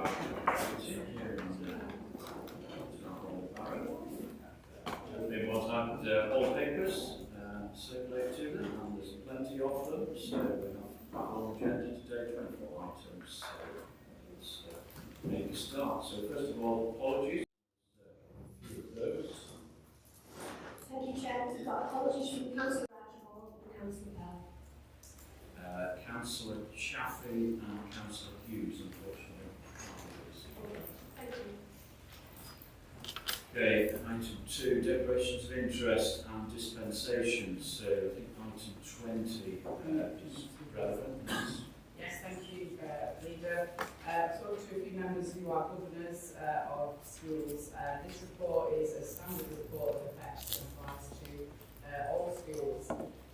our hearing on Barrow. Everyone's had all papers circulate to them, and there's plenty of them, so we have our agenda today, 24 items. So let's make a start. So first of all, apologies. Those. Thank you, Chair. We've got apologies from Councillor Archibald and Councillor Bell. Councillor Chaffey and Councillor Hughes, unfortunately. Thank you. Okay, item 2, declarations of interest and dispensations. So I think item 20 is relevant. Yes, thank you, Leader. Spoke to a few members who are governors of schools. This report is a standard report that affects and applies to all schools.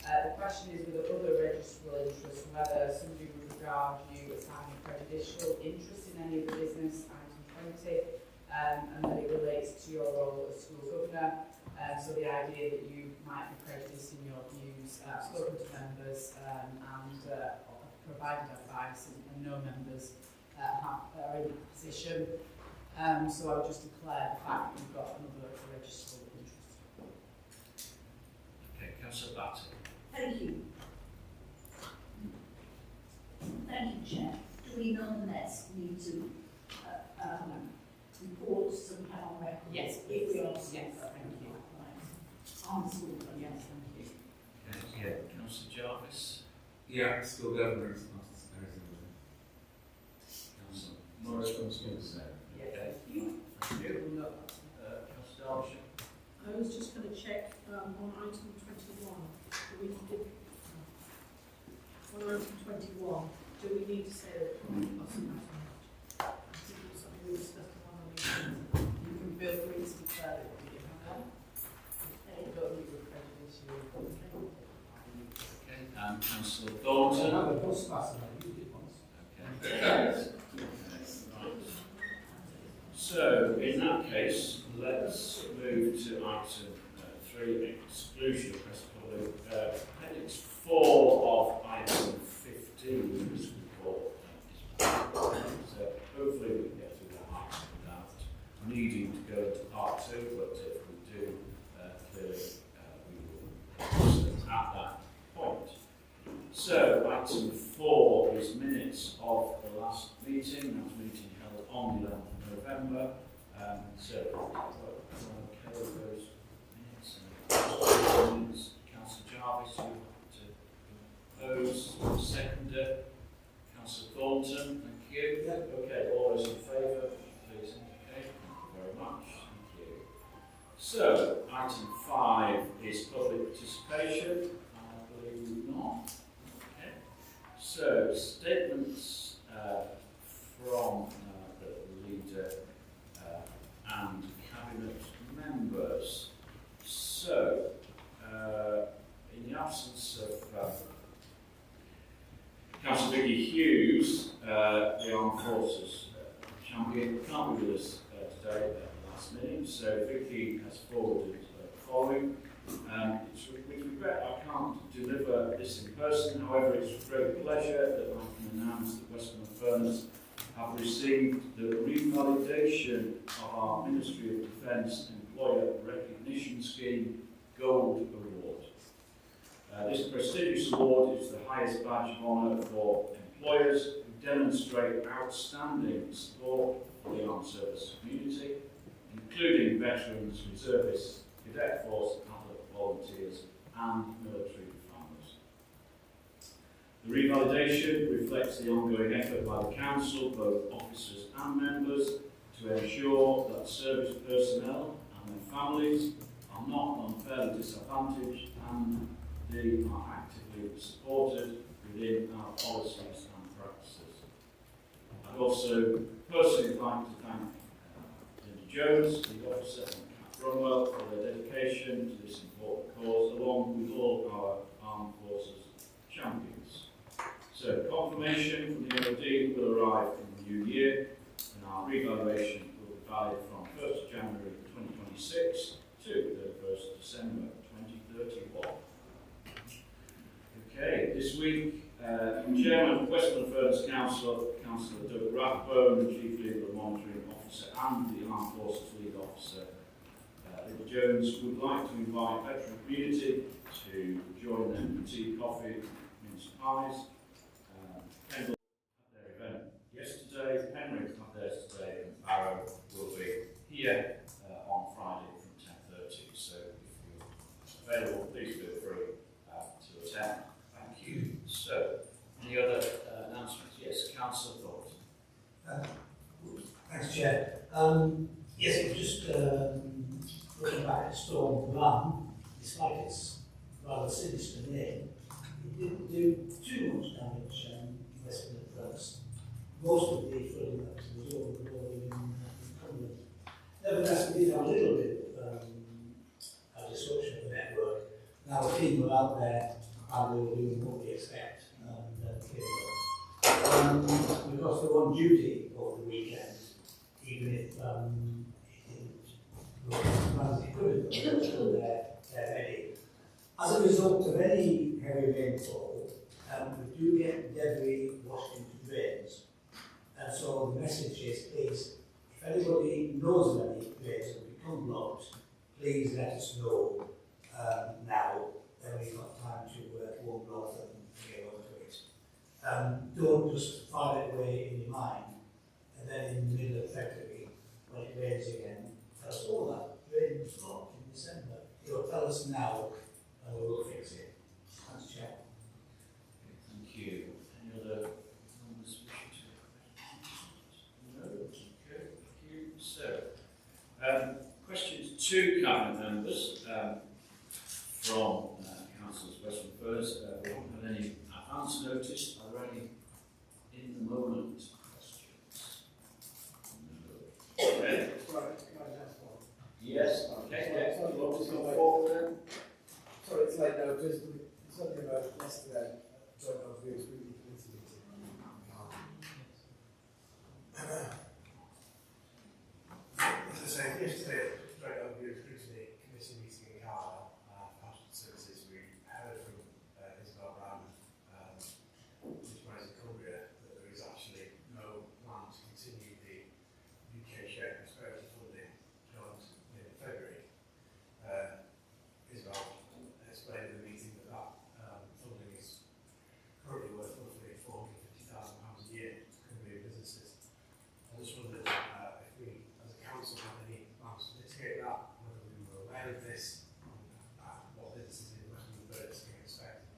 The question is with other registrable interests, whether somebody would regard you as having prejudicial interest in any of the business, item 20, and then it relates to your role as school governor. So the idea that you might be prejudiced in your views, spoken to members and provided advice, and no members are in that position. So I would just declare the fact that you've got another registrable interest. Okay, Councillor Batty. Thank you. Thank you, Chair. Do we nonetheless need to report some kind of record? Yes, if we are. Yes, thank you. Right. On school. Yes, thank you. Okay, Councillor Jarvis. Yeah, school governors. Councillor Morris from School. Yes, Okay. thank you. Thank you. Councillor Derbyshire. I was just going to check on item 21. On item 21, do we need to say that? I think it was something we discussed on one of the meetings. You can feel free to declare it what you have. You don't need to prejudice you. Okay, and Councillor Thornton. I had a bus pass and I used it once. Okay. Right. So, in that case, let's move to item 3, exclusion of press public. Appendix 4 of item 15 of this report so hopefully we can get through that item without needing to go into part 2, but if we do, clearly we will sit at that point. So, item 4 is minutes of the last meeting. That was meeting held on the 11th of November. So, okay with those minutes and minutes. Councillor Jarvis, you want to oppose? Seconder. Councillor Thornton, thank you. Okay, all those in favour, please indicate. Thank you very much. Thank you. So, item 5 is public participation. I believe not. Okay. So, statements from the leader and cabinet members. So, in the absence of Councillor Vicky Hughes, the Armed Forces champion, can't be with us today at the last minute, so Vicky has forwarded the following. It's with regret I can't deliver this in person, however it's with great pleasure that I can announce that Westmorland Furness have received the revalidation of our Ministry of Defence Employer Recognition Scheme Gold Award. This prestigious award is the highest badge of honour for employers who demonstrate outstanding support for the armed service community, including veterans, reservists, cadet force, adult volunteers and military families. The revalidation reflects the ongoing effort by the Council, both officers and members, to ensure that service personnel and their families are not unfairly disadvantaged and they are actively supported within our policies and practices. I'd also personally like to thank Linda Jones, the officer, and Kat Brunwell for their dedication to this important cause, along with all our armed forces champions. So, confirmation from the MOD will arrive in the new year, and our revaluation will be valid from 1st January 2026 to 31st December 2031. Okay, this week, Chairman of Westmorland Furness Council, Councillor Doug Rathbone, the Chief Legal and Monitoring Officer, and the Armed Forces Legal Officer, Libby Jones, would like to invite veteran community to join them for tea, coffee, mince pies. Pendle had their event yesterday, Penrith had theirs today, and Barrow will be here on Friday from 10:30. So if you're available, please feel free to attend. Thank you. So, any other announcements? Yes, Councillor Thornton. Thanks, Chair. Yes, it was just looking back at Storm Run, despite its rather sinister name, it didn't do too much damage in Westmorland Furness. Most of the flooding that was overflowing in Cumberland. Nevertheless, we did have a little bit of a disruption of the network. Now the team were out there and they were doing what we expect and cleared up. Because they were on duty over the weekend, even if it didn't go as well as it could have done, they were still there ready. As a result of any heavy rainfall, we do get debris washed into drains. And so the message is, please, if anybody knows of any drains that become blocked, please let us know now. Then we've got time to unblock them and get onto it. Don't just file it away in your mind, and then in the middle of February, when it rains again, tell us, oh, that drain was blocked in December. You'll tell us now, and we will fix it. Thanks, Chair. Thank you. Any other members wishing to? No? Okay, thank you. So, questions to Cabinet members from Councillors Western Furness. We haven't had any advance notice. Are there any in the moment questions? No. Okay. Yes, okay. Yeah. Sorry, it's late now, just something about yesterday, joint of views with the committee meeting. As I say, yesterday, joint of views committee meeting in Carlisle, Passion Services, we heard from Isabel Brown, which was in Cumbria, that there is actually no plan to continue the UK share prosperity funding beyond February. Isabel explained in the meeting that funding is currently worth roughly £450,000 a year to Cumbria businesses. I just wondered if we, as a council, had any plans to mitigate that, whether we were aware of this, what businesses in Westmorland Furness can expect,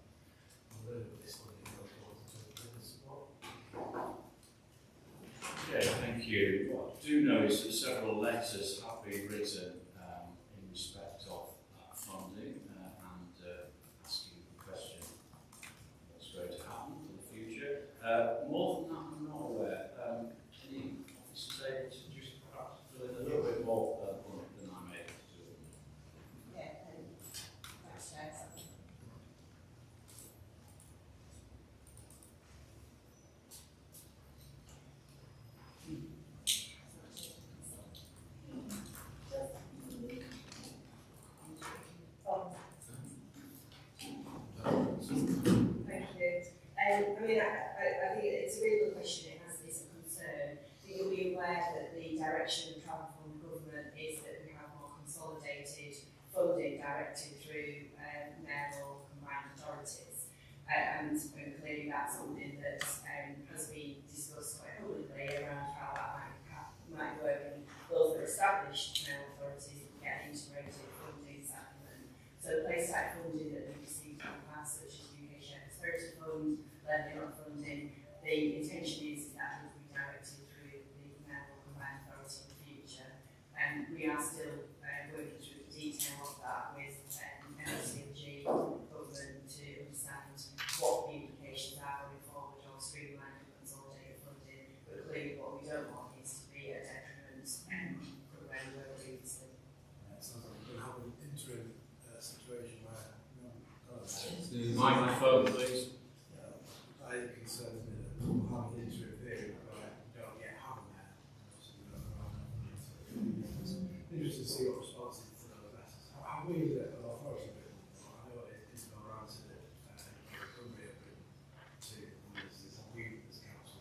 and whether this funding goes towards the business support. Okay, thank you. What I do know is that several letters have been written in respect of funding and asking the question what's going to happen in the future. More than that, I'm not aware. Any officers able to just perhaps fill in a little bit more on it than I'm able to do? Yeah, thanks, Chair. Thank you. I mean, I think it's a really good question. It has this concern. So you'll be aware that the direction of travel from the government is that we have more consolidated funding directed through mayoral combined authorities. And clearly that's something that has been discussed quite publicly around how that might work, and those that are established mayoral authorities get an integrated funding settlement. So place type funding that we've received in the past, such as UK Shared Prosperity Fund, lending or funding, the intention is that it will be directed through the mayoral combined authority in the future. And we are still working through the detail of that with MCG government to understand what the implications are going forward on streamlining and consolidated funding. But clearly what we don't want is to be a detriment from where we were previously. It sounds like we're going to have an interim situation where Microphone, please. I concerns me that we'll have an interim period where we don't yet have a mayor. Interested to see what responses to those letters. Have we, as an authority, I know it is not around to Cumbria, but to businesses, have we as a council?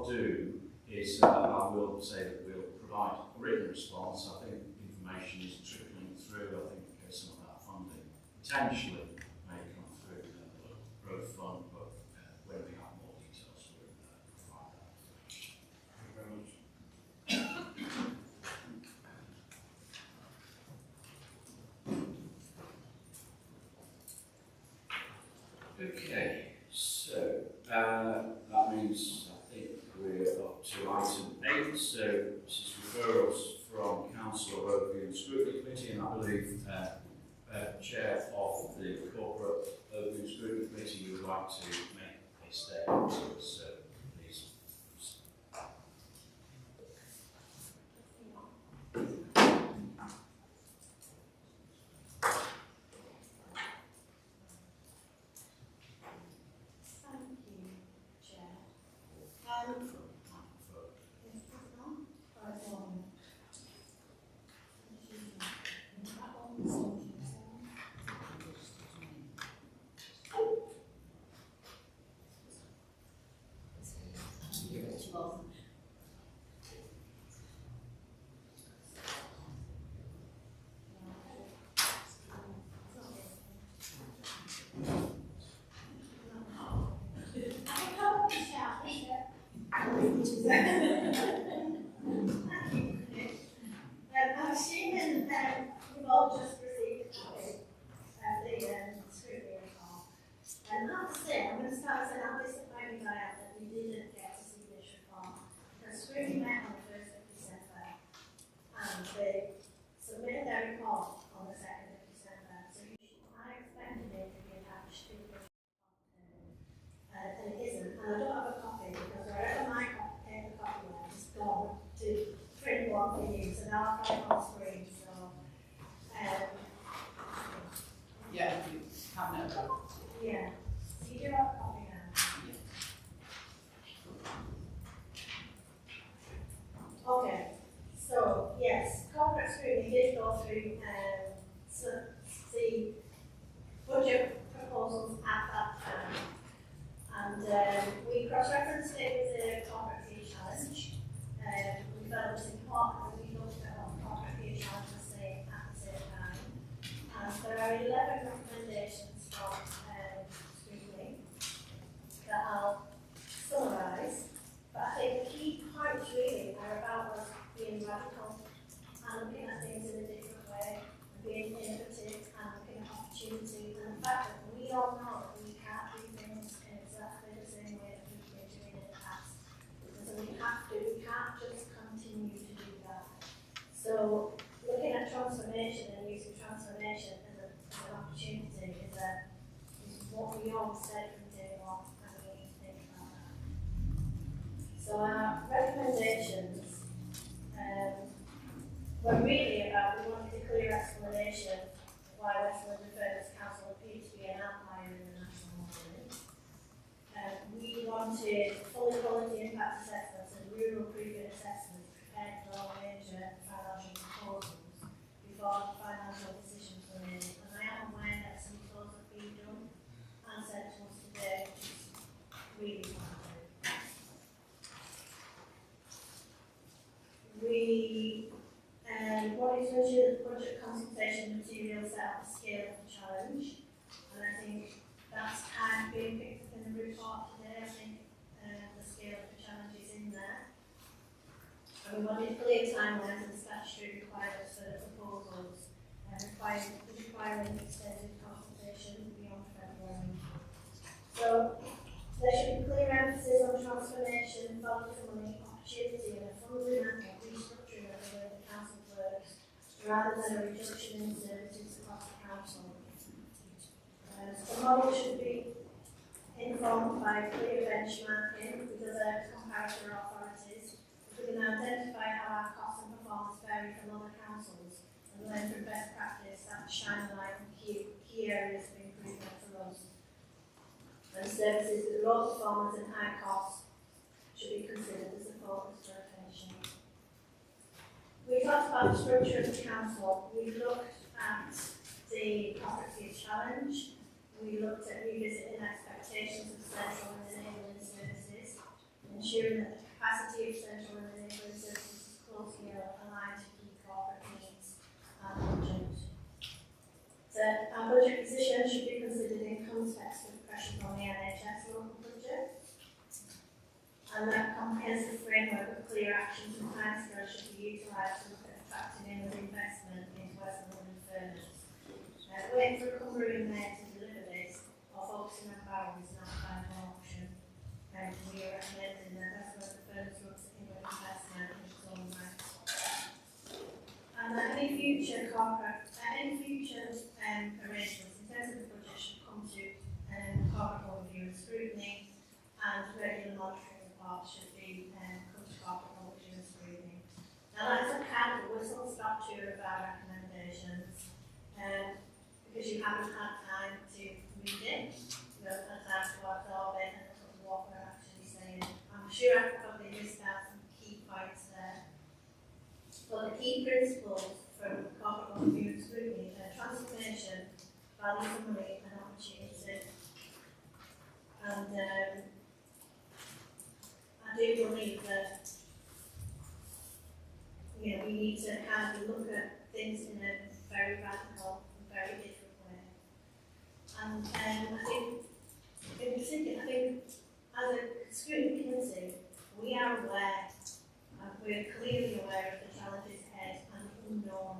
I'll do is I will say that we'll provide a written response. I think information is trickling through. I think some of that funding potentially may come through the growth fund, but when we have more details, we'll provide that. Thank you very much. Okay, so that means I think we're up to item 8. So this is referrals from Council of Overview and Scrutiny Committee, and I believe Chair of the Corporate Overview and Scrutiny Committee, you would like to make a statement to us, so please. Thank you, Chair. Is this on? Or it's on? That one's on. I'm assuming we've all just received a copy of the scrutiny report. And I have to say, I'm going to start saying how disappointed I am that we didn't get to see this report. Because scrutiny met on the 1st of December, and they submitted their report on the 2nd of December. So I expected it to be attached to the report, and it isn't. And I don't have a copy because wherever my paper copy went, it's gone to print one for you. So now I've got it on screen. So, Yeah, you have no. yeah. So you do have a copy now. Okay. So yes, corporate scrutiny did go through the budget proposals at that time. And we cross-referenced it with the corporate fee challenge. We felt it was important that we looked at what the corporate fee challenge was saying at the same time. And there are 11 recommendations from scrutiny that I'll summarise. But I think the key points really are about us being radical and looking at things in a different way, and being innovative and looking at opportunity, and the fact that we all know that we can't do things in exactly the same way that we've been doing in the past. And so we can't just continue to do that. So looking at transformation and using transformation as an opportunity is what we always said from day one, and we need to think about that. So our recommendations were really about, we wanted a clear explanation of why Westmorland and Furness Council appeared to be an outlier in the national modelling. We wanted fully quality impact assessments and rural proofing assessments prepared for all major financial proposals before financial decisions were made. And I am aware that some of those have been done and sent to us today, which is really positive. We wanted to ensure that the budget consultation material set out the scale of the challenge, and I think that's kind of being picked up in the report today. I think the scale of the challenge is in there. And we wanted clear timelines and statutory requirements for the proposals, requiring extended consultation beyond February. So there should be clear emphasis on transformation, value for money, opportunity, and a fundamental restructuring of the way the council works, rather than a reduction in services across the council. The model should be informed by clear benchmarking with other comparator authorities. We can identify how our costs and performance vary from other councils and learn from best practice that shine a light on key areas of improvement for us. And services with low performance and high costs should be considered as a focus for attention. We talked about the structure of the council. We looked at the property challenge. We looked at revisiting expectations of central and enabling services, ensuring that the capacity of central and enabling services is closely aligned to key corporate needs and budget. So our budget position should be considered in context of pressures on the NHS local budget. And that comprehensive framework of clear actions and timescales should be utilised to look at attracting in with investment into Westmorland and Furness. Waiting for a Cumbria in there to deliver this, or focusing on Barrow is not a final option. And we are recommending that Westmorland and Furness looks at inward investment in its own right. And that any future arrangements in terms of the budget should come to corporate overview and scrutiny, and regular monitoring should be come to corporate overview and scrutiny. Now that's a kind of whistle stop tour of our recommendations, because you haven't had time to read it, you haven't had time to absorb it and look at what we're actually saying. I'm sure I've probably missed out some key points there. But the key principles from corporate overview and scrutiny are transformation, value for money and opportunity. And I do believe that we need to kind of look at things in a very radical and very different way. And I think, in particular, as a scrutiny committee, we are aware, we're clearly aware of the challenges ahead and the unknown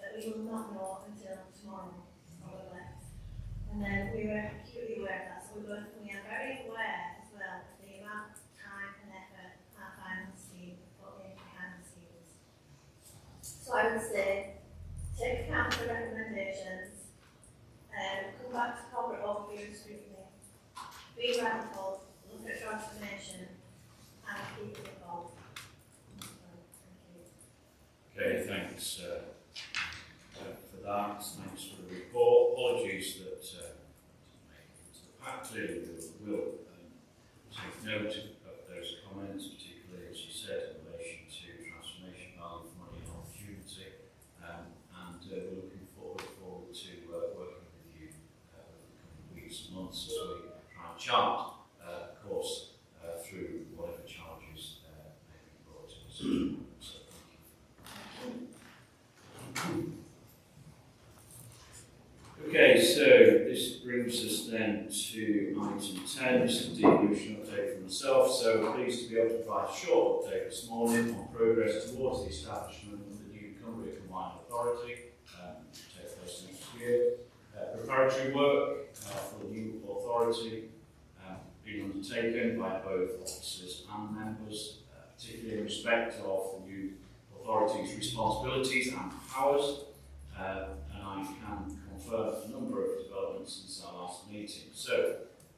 that we will not know until tomorrow, probably. And then we were acutely aware of that, so we are very aware as well of the amount of time and effort our finance team put in behind the scenes. So I would say, take account of the recommendations, come back to corporate overview and scrutiny, be radical, look at transformation, and keep it involved. Okay, thanks for that. Thanks for the report. Apologies that the pack clearly will take note of those comments, particularly as you said in relation to transformation, value for money and opportunity. And we're looking forward to working with you over the coming weeks and months as we try and chart course through whatever challenges may be brought to us. So thank you. Okay, so this brings us then to item 10, this is a devolution update from myself. So we're pleased to be able to provide a short update this morning on progress towards the establishment of the new Cumbria Combined Authority, which will take place next year. Preparatory work for the new authority being undertaken by both officers and members, particularly in respect of the new authority's responsibilities and powers. And I can confirm a number of developments since our last meeting. So,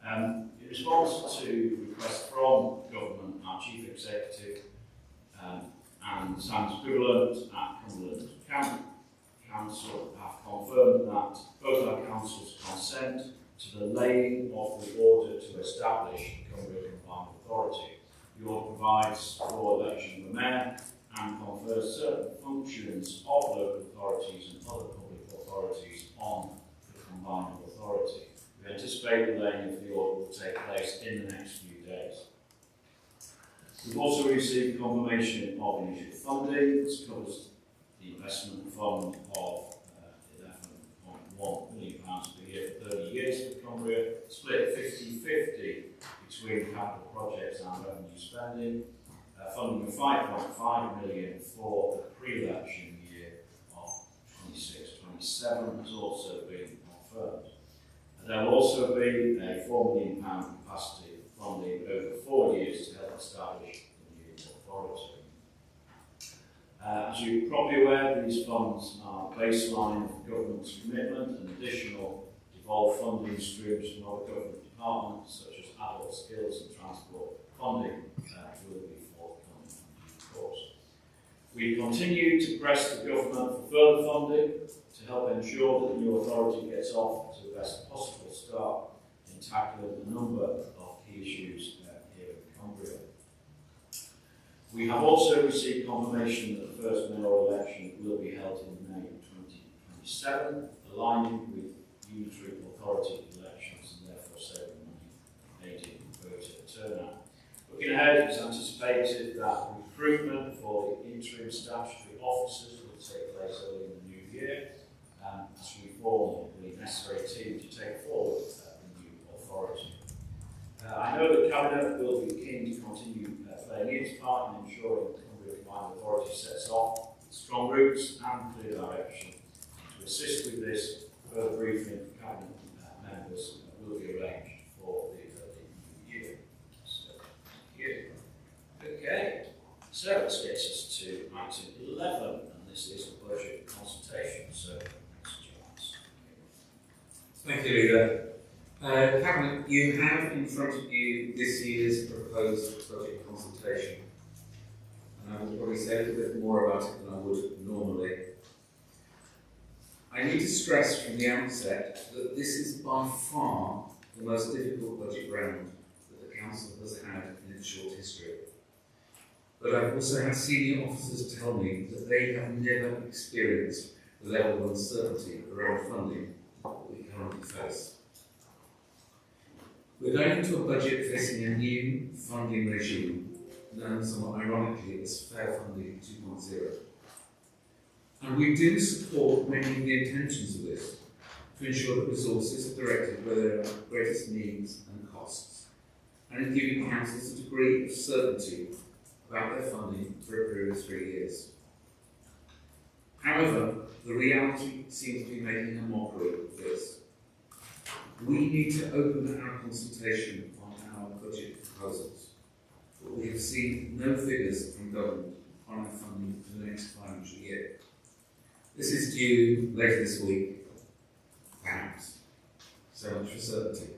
in response to requests from government, our Chief Executive and Sam's equivalent at Cumberland Council have confirmed that both our councils consent to the laying of the order to establish the Cumbria Combined Authority. The order provides for election of the mayor and confers certain functions of local authorities and other public authorities on the combined authority. We anticipate the laying of the order will take place in the next few days. We've also received confirmation of initial funding. This covers the investment fund of £11.1 million per year for 30 years for Cumbria, split 50-50 between capital projects and revenue spending. Funding of £5.5 million for the pre-election year of 26-27 has also been confirmed. There will also be a £4 million capacity funding over 4 years to help establish the new authority. As you're probably aware, these funds are a baseline of the government's commitment, and additional devolved funding streams from other government departments such as adult skills and transport funding will be forthcoming in due course. We continue to press the government for further funding to help ensure that the new authority gets off to the best possible start in tackling a number of key issues here in Cumbria. We have also received confirmation that the first mayoral election will be held in May 2027, aligning with unitary authority elections and therefore saving money, aiding voter turnout. But Looking ahead, it's anticipated that recruitment for the interim statutory officers will take place early in the new year, as we form the necessary team to take forward the new authority. I know the Cabinet will be keen to continue playing its part in ensuring the Cumbria Combined Authority sets off strong roots and clear direction. To assist with this, further briefing for Cabinet members will be arranged for the new year. So, thank you. Okay, so this gets us to item 11, and this is a budget consultation. So, next chance. Thank you, Leader. Cabinet, you have in front of you this year's proposed budget consultation. And I will probably say a little bit more about it than I would normally. I need to stress from the outset that this is by far the most difficult budget round that the Council has had in its short history. But I've also had senior officers tell me that they have never experienced the level of uncertainty around funding that we currently face. We're going into a budget facing a new funding regime, known somewhat ironically as Fair Funding 2.0. And we do support many of the intentions of this to ensure that resources are directed where there are greatest needs and costs, and in giving councils a degree of certainty about their funding for a period of 3 years. However, the reality seems to be making a mockery of this. We need to open our consultation on our budget proposals, but we have seen no figures from government on our funding for the next financial year. This is due later this week, perhaps. So much for certainty.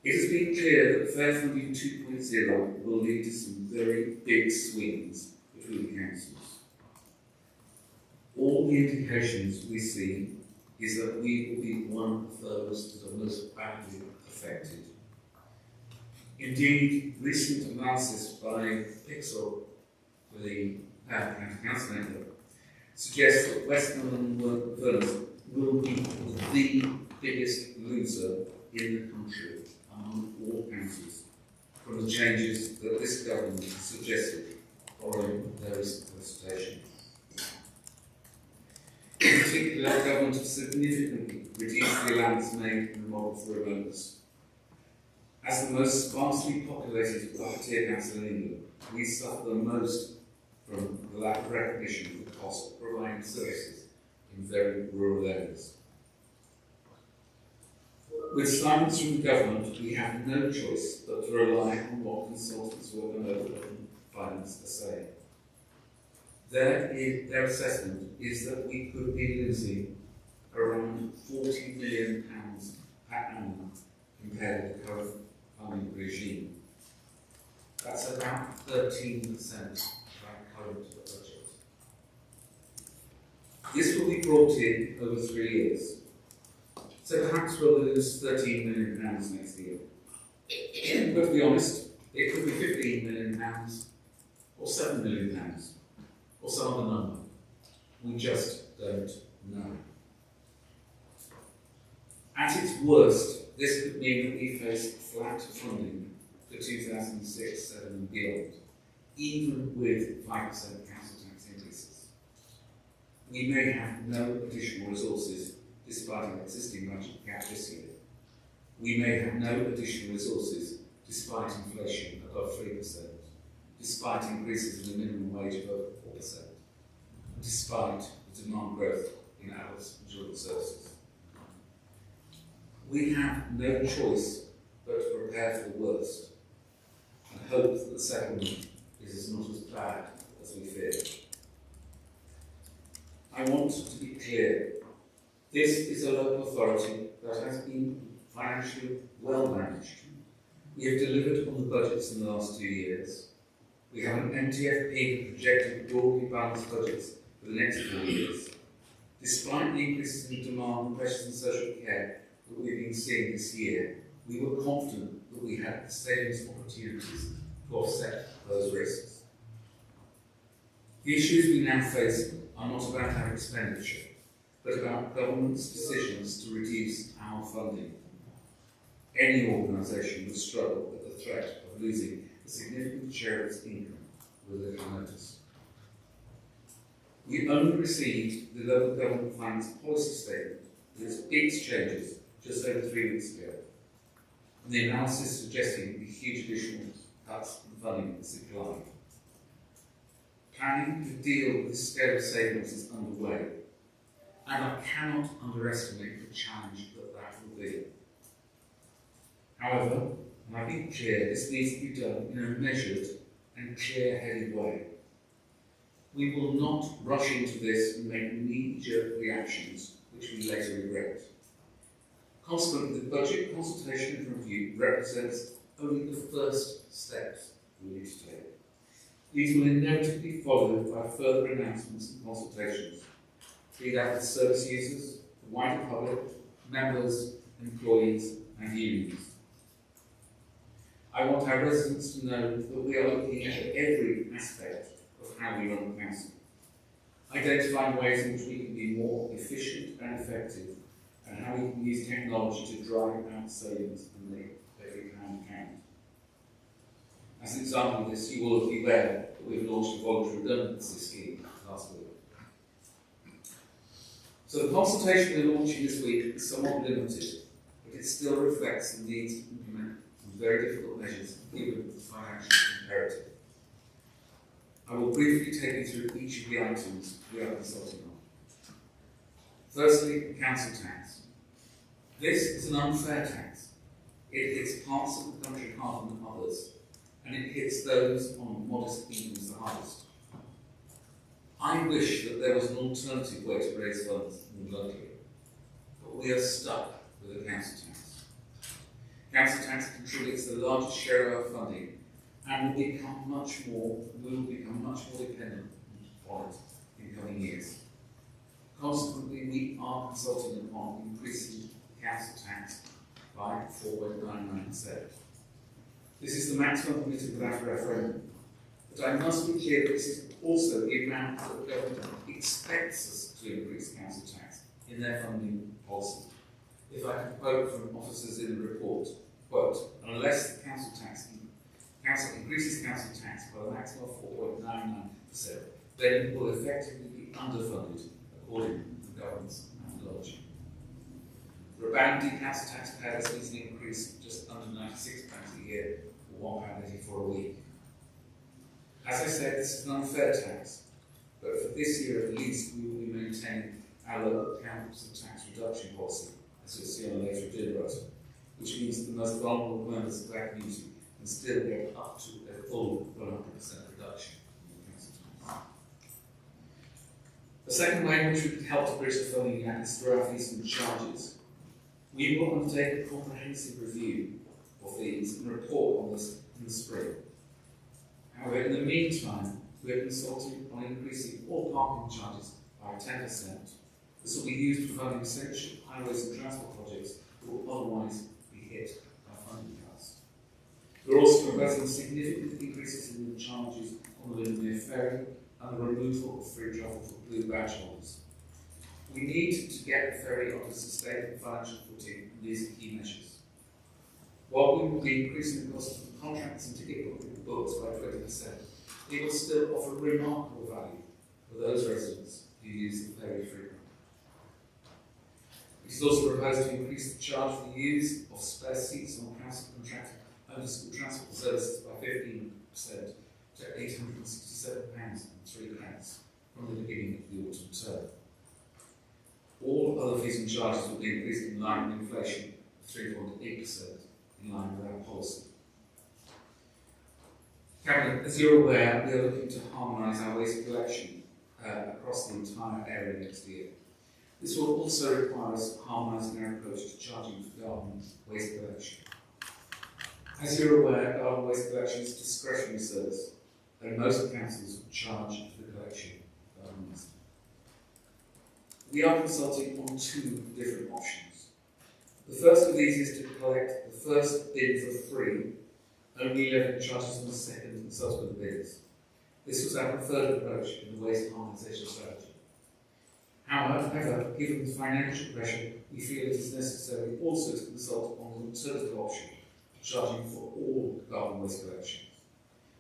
It has been clear that Fair Funding 2.0 will lead to some very big swings between councils. All the indications we see is that we will be one of those that are most badly affected. Indeed, recent analysis by Pixel for the County Council Network suggests that Westmorland and Furness will be the biggest loser in the country among all councils from the changes that this government has suggested following their recent consultation. In particular, the government has significantly reduced the allowance made in the model for remoteness. As the most sparsely populated tier council in England, we suffer the most from the lack of recognition of the cost of providing services in very rural areas. With silence from the government, we have no choice but to rely on what consultants work on local finance are saying. Their assessment is that we could be losing around £40 million per annum compared to the current funding regime. That's about 13% of our current budget. This will be brought in over 3 years. So perhaps we'll lose £13 million next year. But to be honest, it could be £15 million or £7 million or some other number. We just don't know. At its worst, this could mean that we face flat funding for 2006, 7 and beyond, even with 5% council tax increases. We may have no additional resources despite our existing budget gap this year. We may have no additional resources despite inflation above 3%, despite increases in the minimum wage above 4%, and despite the demand growth in adults and children's services. We have no choice but to prepare for the worst and hope that the settlement is not as bad as we fear. I want to be clear. This is a local authority that has been financially well managed. We have delivered on the budgets in the last 2 years. We have an MTFP projected broadly balanced budgets for the next 4 years. Despite the increases in demand and pressures in social care that we've been seeing this year, we were confident that we had the savings opportunities to offset those risks. The issues we now face are not about our expenditure, but about government's decisions to reduce our funding. Any organisation would struggle at the threat of losing a significant share of its income with little notice. We only received the local government finance policy statement with its biggest changes just over 3 weeks ago, and the analysis suggesting the huge additional cuts in funding is declined. Planning to deal with this scale of savings is underway, and I cannot underestimate the challenge that will be. However, and I be clear, this needs to be done in a measured and clear-headed way. We will not rush into this and make knee-jerk reactions which we later regret. Consequently, the budget consultation and review represents only the first steps we need to take. These will inevitably be followed by further announcements and consultations, be that with service users, the wider public, members, employees and unions. I want our residents to know that we are looking at every aspect of how we run the council, identifying ways in which we can be more efficient and effective, and how we can use technology to drive out savings and make every pound count. As an example of this, you will be aware that we've launched a voluntary redundancy scheme last week. So the consultation we're launching this week is somewhat limited, but it still reflects the need to implement some very difficult measures given the financial imperative. I will briefly take you through each of the items we are consulting on. Firstly, the council tax. This is an unfair tax. It hits parts of the country harder than others, and it hits those on modest incomes the hardest. I wish that there was an alternative way to raise funds more locally, but we are stuck with the council tax. Council tax contributes the largest share of our funding and will become much more dependent on it in coming years. Consequently, we are consulting upon increasing the council tax by 4.99%. This is the maximum permitted without a referendum. But I must be clear that this is also the amount that the government expects us to increase council tax in their funding policy. If I can quote from officers in the report, quote, unless the council increases council tax by a maximum of 4.99%, then it will effectively be underfunded according to the government's methodology. For a bounty, council taxpayers needs an increase of just under £96 a year, or £1.80 a week. As I said, this is an unfair tax, but for this year at least, we will be maintaining our local council tax reduction policy, as you'll see on a later agenda item, which means that the most vulnerable members of our community can still get up to a full 100% reduction in the council tax. The second way in which we can help to bridge the funding gap is through our fees and charges. We will undertake a comprehensive review of fees and report on this in the spring. However, in the meantime, we are consulting on increasing all parking charges by 10%. This will be used for funding essential highways and transport projects that will otherwise be hit by funding cuts. We're also proposing significant increases in the charges on the Windermere Ferry and the removal of free travel for blue badge holders. We need to get the ferry onto sustainable financial footing, and these are key measures. While we will be increasing the cost of contracts and ticket books by 20%, it will still offer remarkable value for those residents who use the ferry frequently. It is also proposed to increase the charge for the use of spare seats on council contracted under-school transport services by 15% to £867.03 from the beginning of the autumn term. All other fees and charges will be increased in line with inflation of 3.8%, in line with our policy. Cabinet, as you're aware, we are looking to harmonise our waste collection across the entire area next year. This will also require us harmonising our approach to charging for garden waste collection. As you're aware, garden waste collection is a discretionary service, and most councils charge for the collection of garden waste. We are consulting on two different options. The first of these is to collect the first bin for free, only levying charges on the second and subsequent bins. This was our preferred approach in the waste harmonisation strategy. However, given the financial pressure, we feel it is necessary also to consult on the alternative option charging for all garden waste collection.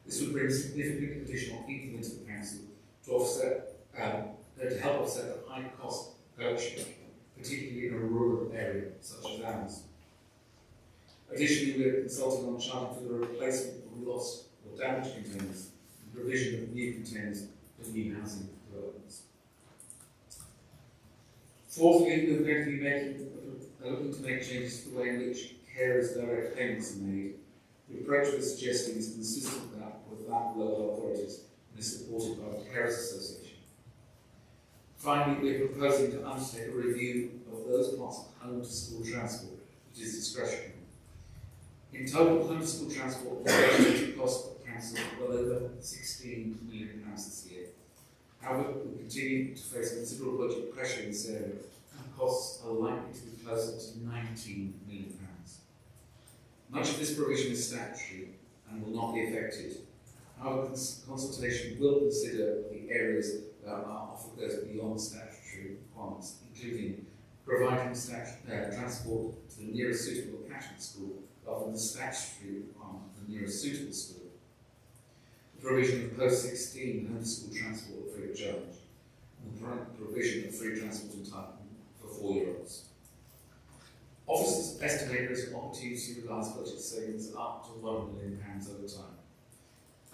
This would bring significant additional income into the council to offset, to help offset the high cost collection, particularly in a rural area such as ours. Additionally, we are consulting on charging for the replacement of lost or damaged containers and provision of new containers for new housing developments. Fourthly, we are going to be looking to make changes to the way in which carers' direct payments are made. The approach we're suggesting is consistent with that of local authorities and is supported by the Carers Association. Finally, we are proposing to undertake a review of those parts of home-to-school transport, which is discretionary. In total, home-to-school transport will cost the council well over £16 million this year. However, we continue to face considerable budget pressure in this area, and costs are likely to be closer to £19 million. Much of this provision is statutory and will not be affected. Our consultation will consider the areas that offer goes beyond statutory requirements, including providing transport to the nearest suitable catchment school rather than the statutory requirement of the nearest suitable school. The provision of post-16 home-to-school transport free of charge, and the provision of free transport entitlement for 4-year-olds. Officers estimate there is an opportunity to realise budget savings up to £1 million over time.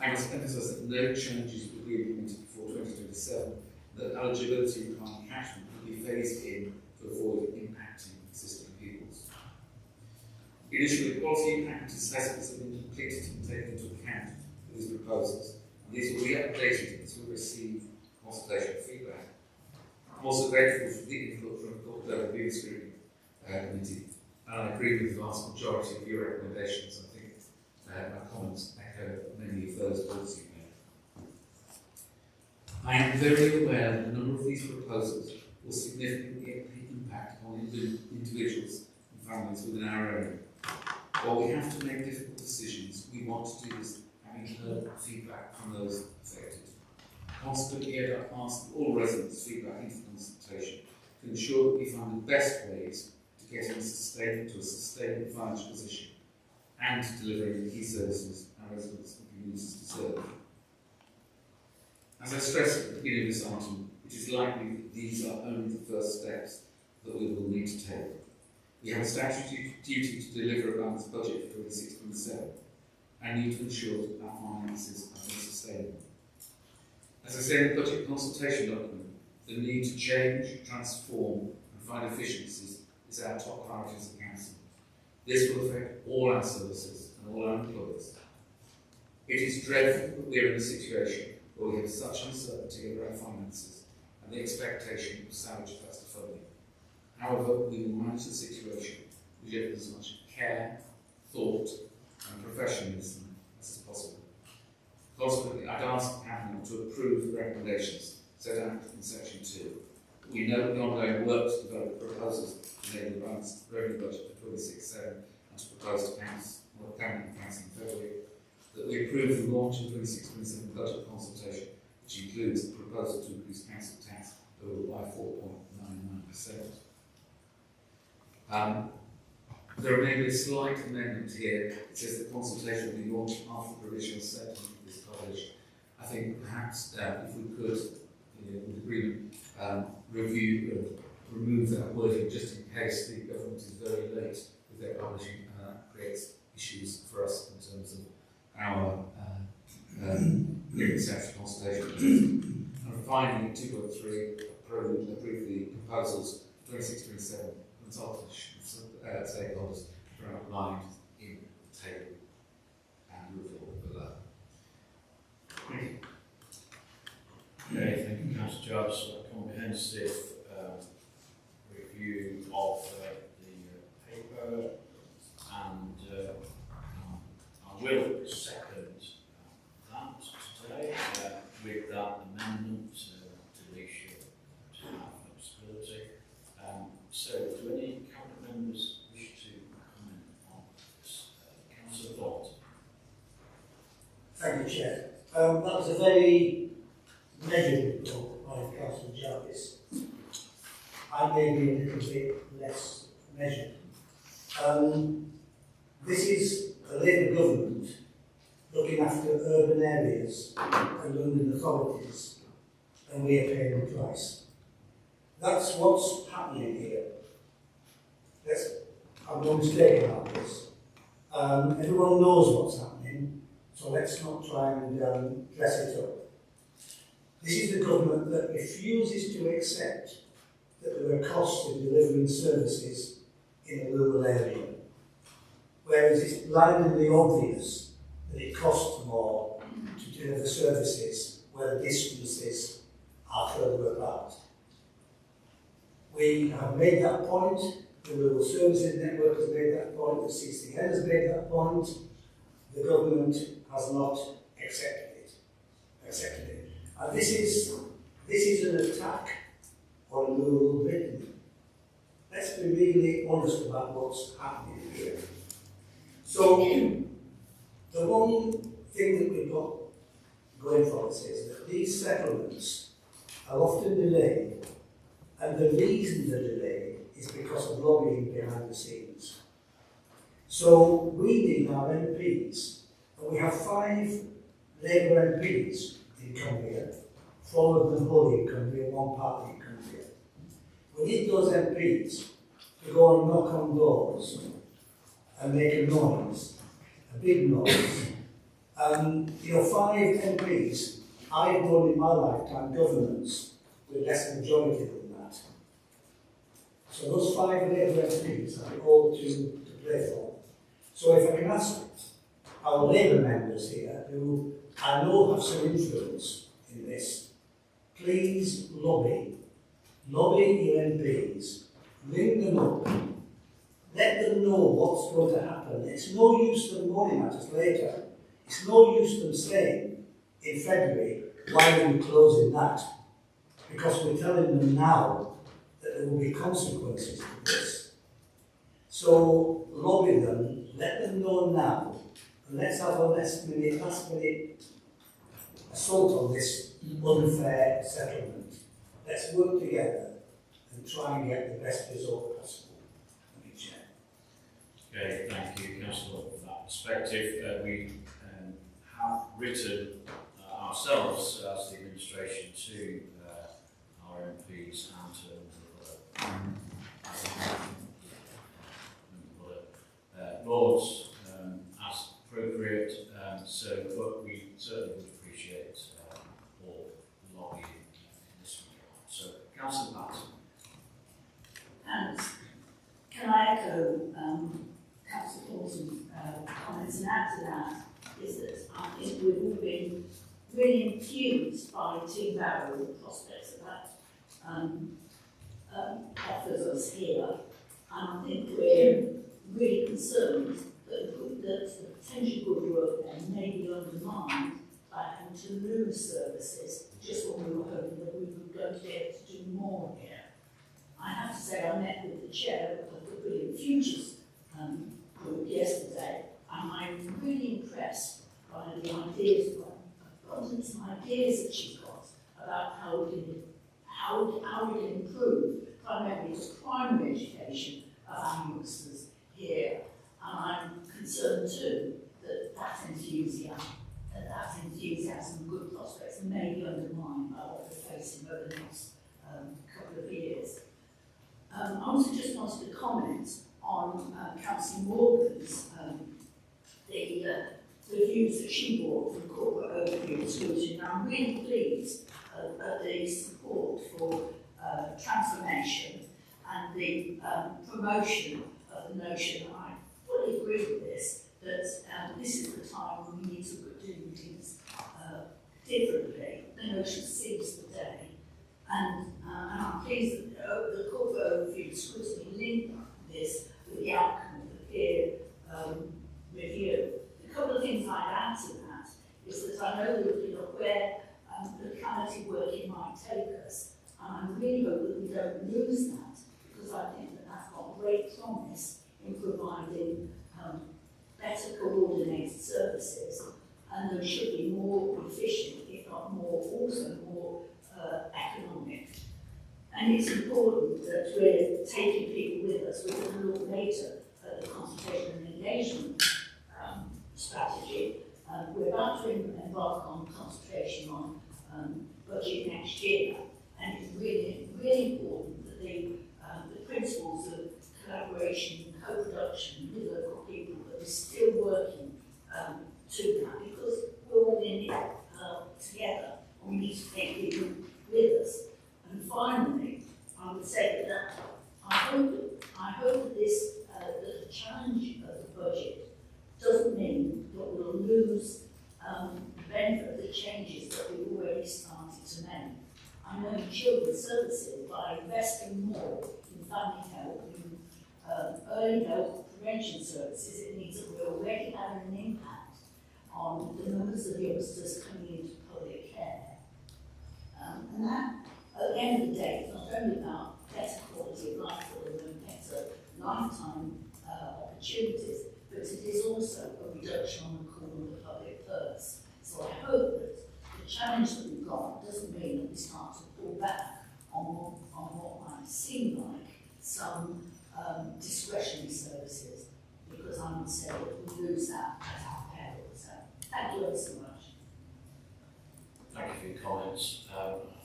I must emphasise that no changes will be implemented before 2027, that eligibility requiring catchment will be phased in to avoid impacting existing pupils. Initially, quality impact assessments have been completed and taken into account for these proposals, and these will be updated as we receive consultation feedback. I'm also grateful for the input from the Review Screening Committee, and I agree with the vast majority of your recommendations. I think my comments echo many of those points you made. I am very aware that a number of these proposals will significantly impact on individuals and families within our area. While we have to make difficult decisions, we want to do this having heard feedback from those affected. Consequently, I'd ask all residents' feedback into the consultation to ensure that we find the best ways to get to a sustainable financial position and to delivering the key services our residents and communities deserve. As I stressed at the beginning of this item, it is likely that these are only the first steps that we will need to take. We have a statutory duty to deliver a balanced budget for 26-27 and need to ensure that our finances are sustainable. As I say in the budget consultation document, the need to change, transform and find efficiencies is our top priority as a council. This will affect all our services and all our employees. It is dreadful that we are in a situation where we have such uncertainty over our finances and the expectation of salvage cuts to funding. However, we will manage the situation with as much care, thought and professionalism as is possible. Consequently, I'd ask the Cabinet to approve the recommendations set out in section 2. We know the ongoing work to develop proposals to enable the balanced revenue budget for 26-7 and to propose to Cabinet and Council in February, that we approve the launch of 26-27 budget consultation, which includes the proposal to increase council tax by 4.99%. There may be a slight amendment here. It says the consultation will be launched after the provisional settlement of this college. I think perhaps if we could, with agreement, remove that wording just in case the government is very late with their publishing, and that creates issues for us in terms of our statutory consultation. And finally, 2.3, approve the proposals 26-27 consultation stakeholders are outlined in the table and report below. Thank you. Okay, thank you, Councillor Jarvis, for a comprehensive review of the paper, and I will second that today with that amendment deletion to have flexibility. So, do any cabinet members wish to comment on this? Councillor Thornton. Thank you, Chair. That was a very measured report by Councillor Jarvis. I may be a little bit less measured. This is a Labour government looking after urban areas and London authorities, and we are paying the price. That's what's happening here. I'm not mistaken about this. Everyone knows what's happening, so let's not try and dress it up. This is the government that refuses to accept that there are costs in delivering services in a rural area, whereas it's blindingly obvious that it costs more to deliver services where the distances are further apart. We have made that point, the Rural Services Network has made that point, the CCN has made that point, the government has not accepted it. And this is an attack on rural Britain. Let's be really honest about what's happening here. So, the one thing that we've got going for us is that these settlements are often delayed, and the reason they're delayed is because of lobbying behind the scenes. So we need our MPs, and we have 5 Labour MPs in Cumbria, 4 of them wholly in Cumbria, 1 partly in Cumbria. We need those MPs to go and knock on doors and make a noise, a big noise. 5 MPs, I've known in my lifetime governments with less majority than that. So those 5 Labour MPs are all to play for. So if I can ask our Labour members here, who I know have some influence in this, please lobby your MPs, ring them up, let them know what's going to happen. It's no use them moaning at us later. It's no use them saying in February, why are we closing that? Because we're telling them now that there will be consequences to this. So lobby them, let them know now, and let's have a last minute assault on this unfair settlement. Let's work together and try and get the best result possible. Thank you, Chair. Okay, thank you, Councillor, for that perspective. We have written ourselves as the administration to our MPs and to Lords as appropriate. But we certainly would appreciate all lobbying in this regard. So, Councillor Patton. Thanks. Can I echo Councillor Clausen's comments, and add to that is that I think we've all been really enthused by Team Barrow, the prospects that offers us here, and I think we're really concerned that the potential good work there may be undermined by having to lose services just when we were hoping that we were going to be able to do more here. I have to say I met with the chair of the Brilliant Futures group yesterday, and I'm really impressed by the ideas, abundance of ideas that she's got about how we can improve primarily just primary education of our youngsters here. And I'm concerned too that enthusiasm and good prospects may be undermined by what we're facing over the next couple of years. I also just wanted to comment on Councillor Morgan's the views that she brought from corporate overview and scrutiny. And I'm really pleased at the support for transformation and the promotion of the notion, and I fully agree with this, that this is the time when we need to do things differently. The notion seizes the day. And I'm pleased that the corporate overview and scrutiny linked this with the outcome of the peer review. A couple of things I'd add to that is that I know that we look where locality working might take us, and I really hope that we don't lose that, because I think that that's got great promise in providing better coordinated services, and those should be more efficient, if not more, also more economic. And it's important that we're taking people with us. We're going to look later at the consultation and engagement budget next year. And it's really, really important that the principles of collaboration and co-production with local people, that we're still working to that, because we're all in it together, and we need to take people with us. And finally, I would say that I hope that this that the challenge of the budget doesn't mean that we'll lose the benefit of the changes that we've already started to make. I know in children's services, by investing more in family help, in early help prevention services, it means that we're already having an impact on the numbers of youngsters coming into public care. And that, at the end of the day, it's not only about better quality of life for them and better lifetime opportunities, but it is also a reduction on the call of the public purse. So I hope that the challenge that we've got doesn't mean that we start to pull back on what might seem like some discretionary services, because I would say that we lose that at our peril. So thank you ever so much. Thank you for your comments. I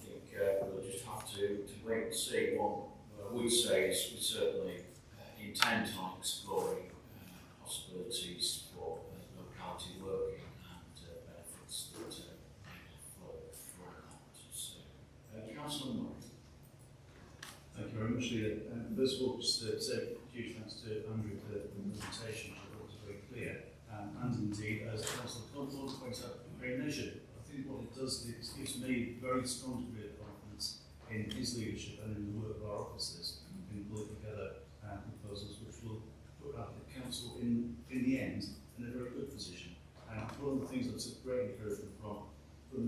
think we'll just have to wait and see. What I would say is we certainly intend on exploring possibilities for locality working and benefits that flow from that. So, Councillor Murray. Thank you very much, Leader. First of all, just to say a huge thanks to Andrew for the presentation, which I thought was very clear. And indeed, as Councillor Conlon points out, very measured. I think what it does is it gives me very strong degree of confidence in his leadership and in the work of our officers in pulling together proposals which will put the council in the end in a very good position. And one of the things that's a great encouragement from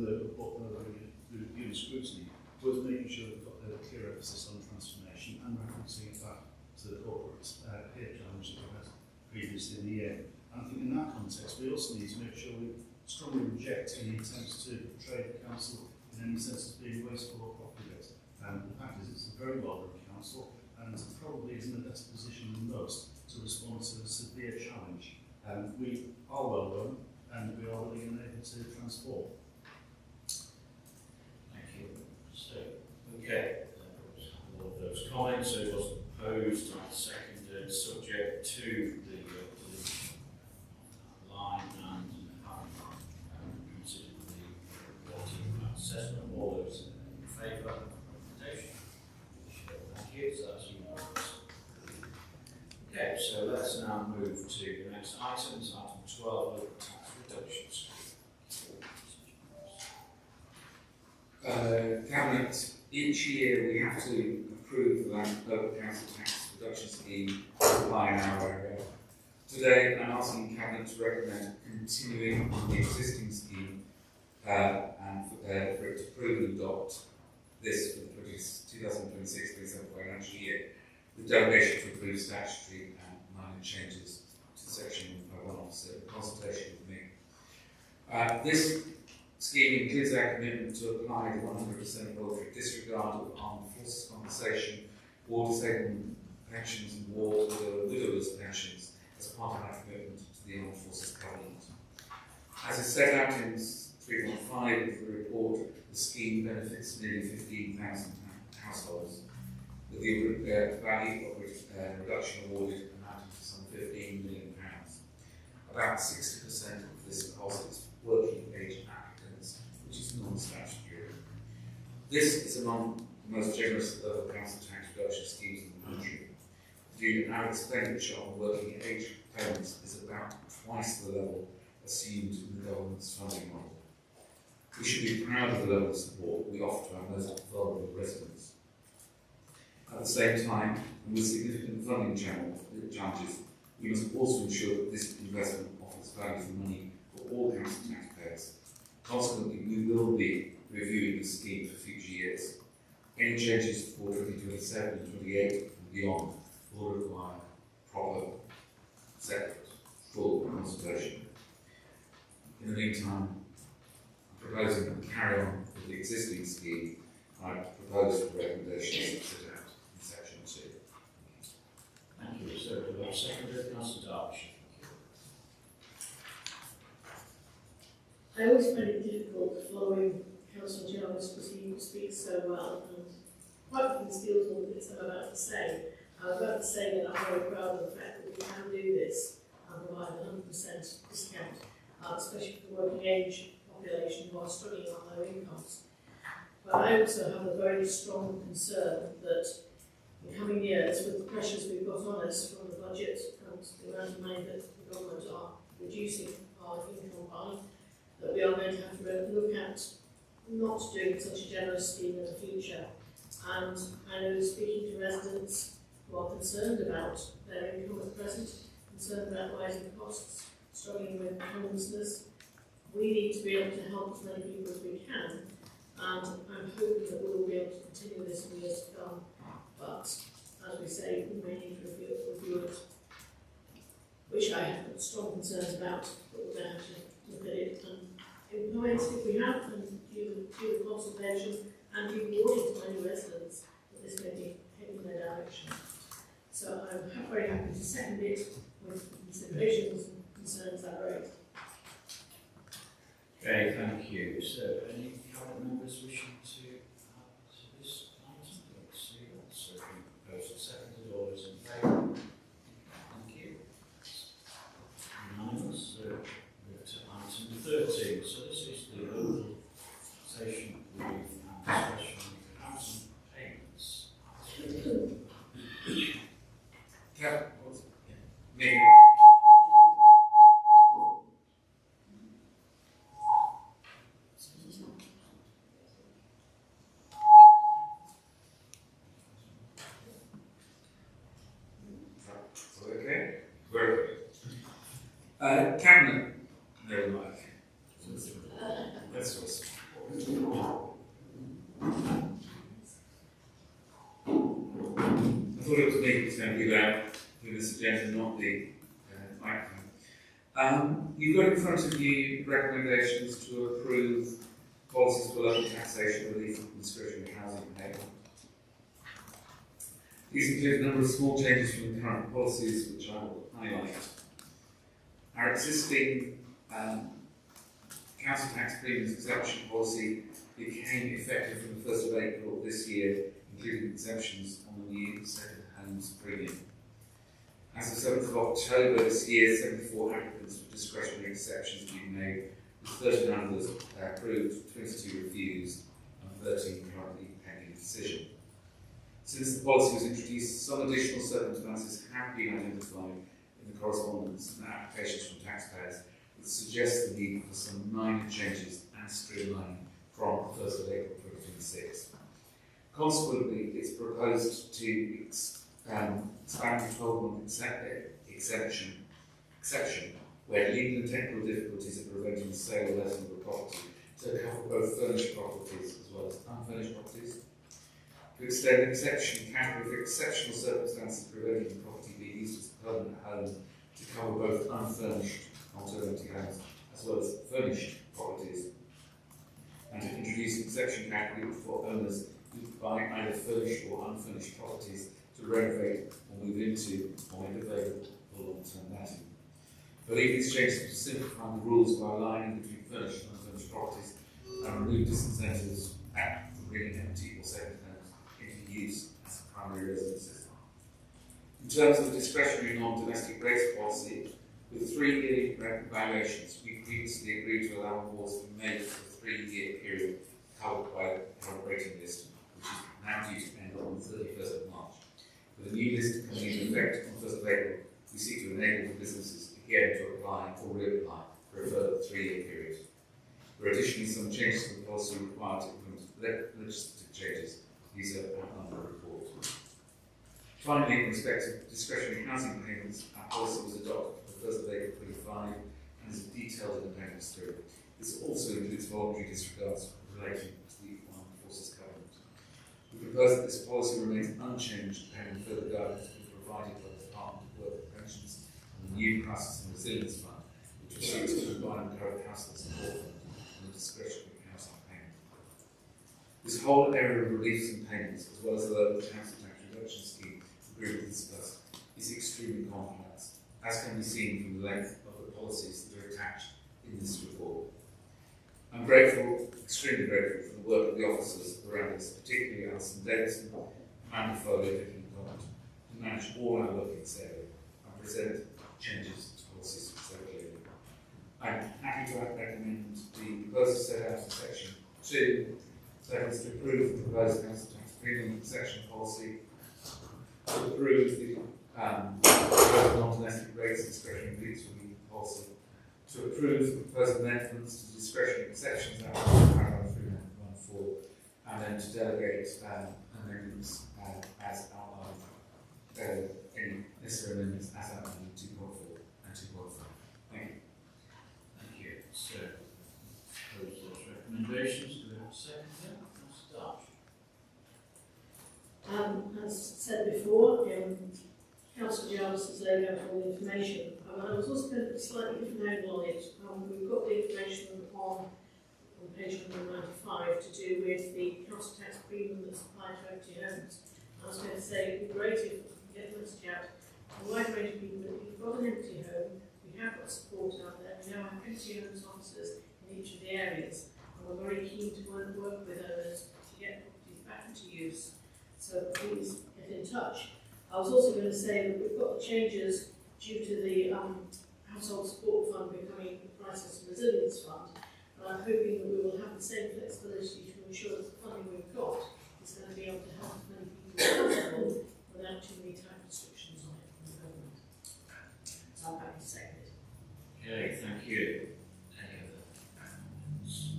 the report that we've given scrutiny was making sure we've got a clear emphasis on transformation and referencing it back to the corporate peer challenge that we had previously in the year. And I think in that context, we also need to make sure we strongly reject any attempts to portray the council in any sense as being wasteful or profligate. The fact is, it's a very well-run council and probably is in a better position than most to respond to a severe challenge. We are well-run and we are willing and able to transform. Thank you. So, okay, all of those comments. So it was proposed and seconded, subject to the deletion line and consider the quality assessment. All those in favour of the recommendation? Thank you. So that's unanimous. Okay, so let's now move to the next items. Item 12, local tax reductions. Cabinet, each year we have to approve the local council tax reduction scheme by an hour area. Today I'm asking Cabinet to recommend continuing the existing scheme and for it to approve and adopt this for the 2026-27 financial year, with delegation to approve statutory and minor changes to section 1 officer in consultation with me. This scheme includes our commitment to apply the 100% voluntary disregard of armed forces compensation, war disablement pensions and war widowers pensions as part of our commitment to the Armed Forces Covenant. As is set out in 3.5 of the report, the scheme benefits nearly 15,000 households, with the value of which reduction awarded amounting to some £15 million. About 60% of this cost is working age applicants, which is non-statutory. This is among the most generous local council tax reduction schemes in the country. Indeed, our expenditure on working age payments is about twice the level assumed in the government's funding model. We should be proud of the level of support we offer to our most vulnerable residents. At the same time, and with significant funding challenges, we must also ensure that this investment offers value for money for all council taxpayers. Consequently, we will be reviewing this scheme for future years. Any changes for 2027 and 28 and beyond will require proper, separate, full consultation. In the meantime, I'm proposing that we carry on with the existing scheme. I propose the recommendations set out in section 2. Thank you. So, do we have a seconder? Councillor Derbyshire. I always find it difficult following Councillor Jarvis because he speaks so well and quite often steals all the bits I'm about to say. I'm about to say that I'm very proud of the fact that we can do this and provide a 100% discount, especially for the working age population who are struggling on low incomes. But I also have a very strong concern that in coming years, with the pressures we've got on us from the budget and the amount of money that the government are reducing our income by, that we are going to have to look at not doing such a generous scheme in the future. And I know speaking to residents who are concerned about their income at present, concerned about rising costs, struggling with homelessness, we need to be able to help as many people as we can. And I'm hoping that we will be able to continue this in years to come. But as we say, we may need to review it, which I have strong concerns about, but we're going to have to look at it and implement if we have, and do the consultation and give warning to many residents that this may be heading in their direction. So I'm very happy to second it with considerations and concerns I raised. Okay, thank you. So, any current members wishing to add to this item? Let's see that. So, proposal seconded, all those in favour? Thank you. Unanimous. So, move to item 13. So, this is the local taxation relief and discretionary housing payments. Me. Okay, very good. Cabinet, no mic. That's what's. I thought it was me who was going to be loud with this agenda, not the microphone. You've got in front of you recommendations to approve policies for local taxation relief and discretionary housing payment. These include a number of small changes from the current policies, which I will highlight. Our existing council tax premiums exemption policy became effective from the 1st of April this year, including exemptions on the new second homes premium. As of 7th of October this year, 74 applicants for discretionary exceptions have been made, with 39 of those approved, 22 refused, and 13 currently pending a decision. Since the policy was introduced, some additional circumstances have been identified in the correspondence and applications from taxpayers that suggest the need for some minor changes and streamlining from 1st of April 2026. Consequently, it's proposed to expand the 12-month exception where legal and technical difficulties are preventing the sale or letting of a property to cover both furnished properties as well as unfurnished properties. To extend the exception category for exceptional circumstances preventing the property being used as a permanent home to cover both unfurnished alternative homes as well as furnished properties, and to introduce an exception category for owners who buy either furnished or unfurnished properties to renovate or move into or make available for long-term letting. I believe these changes will simplify the rules by aligning between furnished and unfurnished properties and remove disincentives for bringing empty or second homes into use as a primary residence system. In terms of the discretionary non-domestic rates policy, with 3-year valuations, we previously agreed to allow awards to be made for a 3-year period covered by the current rating list, which is now due to end on the 31st of March. With a new list coming into effect on the 1st of April, we seek to enable the businesses again to apply or reapply for a further 3-year period. There are additionally some changes to the policy required to implement legislative changes. These are outlined in the report. Finally, in respect of discretionary housing payments, our policy was adopted for the 1st of April 25 and is detailed in Appendix 3. This also includes voluntary disregards relating to the Armed Forces Covenant. We propose that this policy remains unchanged pending further guidance being provided by the Department of Work and Pensions and the new Crisis and Resilience Fund, which will seek to combine the current household support fund and the discretionary housing payment. This whole area of reliefs and payments, as well as the local council tax reduction scheme agreed with discussed, is extremely complex, as can be seen from the length of the policies that are attached in this report. I'm grateful, extremely grateful for the of the officers around us, particularly Alison Davison, Amanda Foley, Vicky McDonald, to manage all our work in this area and present changes to policies so clearly. I'm happy to recommend the proposal set out in section 2, that is to approve the proposed council tax premium section policy, to approve the proposed non-domestic rates discretionary rates review policy, to approve the proposed amendments to discretionary exceptions out of paragraph 314, and then to delegate amendments as outlined, any necessary amendments as outlined in 2.4 and 2.5. Thank you. Thank you. So, those recommendations, do we have a second then? Start. As said before, Councillor Jarvis has laid out all the information. I was also going to put a slightly different angle on it. We've got the information on page 195 to do with the council tax premium that's applied to empty homes. I was going to say it would be great if we could get the message out to a wide range of people that if you've got an empty home, we have got support out there. We now have empty homes officers in each of the areas, and we're very keen to work with owners to get properties back into use. So please get in touch. I was also going to say that we've got the changes due to the Household Support Fund becoming the Crisis and Resilience Fund. And I'm hoping that we will have the same flexibility to ensure that the funding we've got is going to be able to help as many people as possible without too many time restrictions on it from the government. So I'm happy to second it. Okay, thank you. Any other amendments?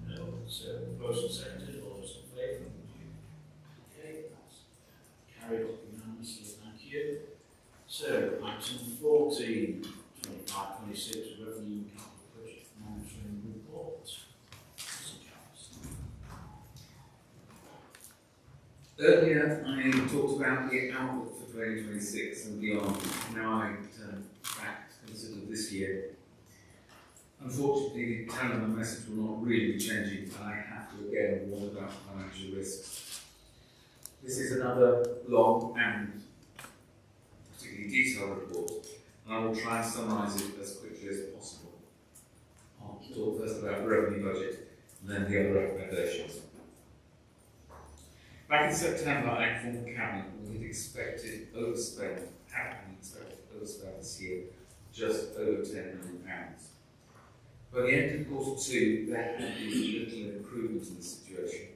No. So, proposal seconded, all those in favour? Okay, that's carried unanimously, thank you. So, item 14, 25-26, revenue and capital budget monitoring report. Earlier, I talked about the outlook for 2026 and beyond. Now I turn back to consider this year. Unfortunately, the tone of my message will not really be changing, and I have to again warn about financial risks. This is another long and particularly detailed report, and I will try and summarise it as quickly as possible. I'll talk first about the revenue budget and then the other recommendations. Back in September, I informed Cabinet that we had expected overspend, this year, just over £10 million. By the end of Q2, there had been little improvement in the situation.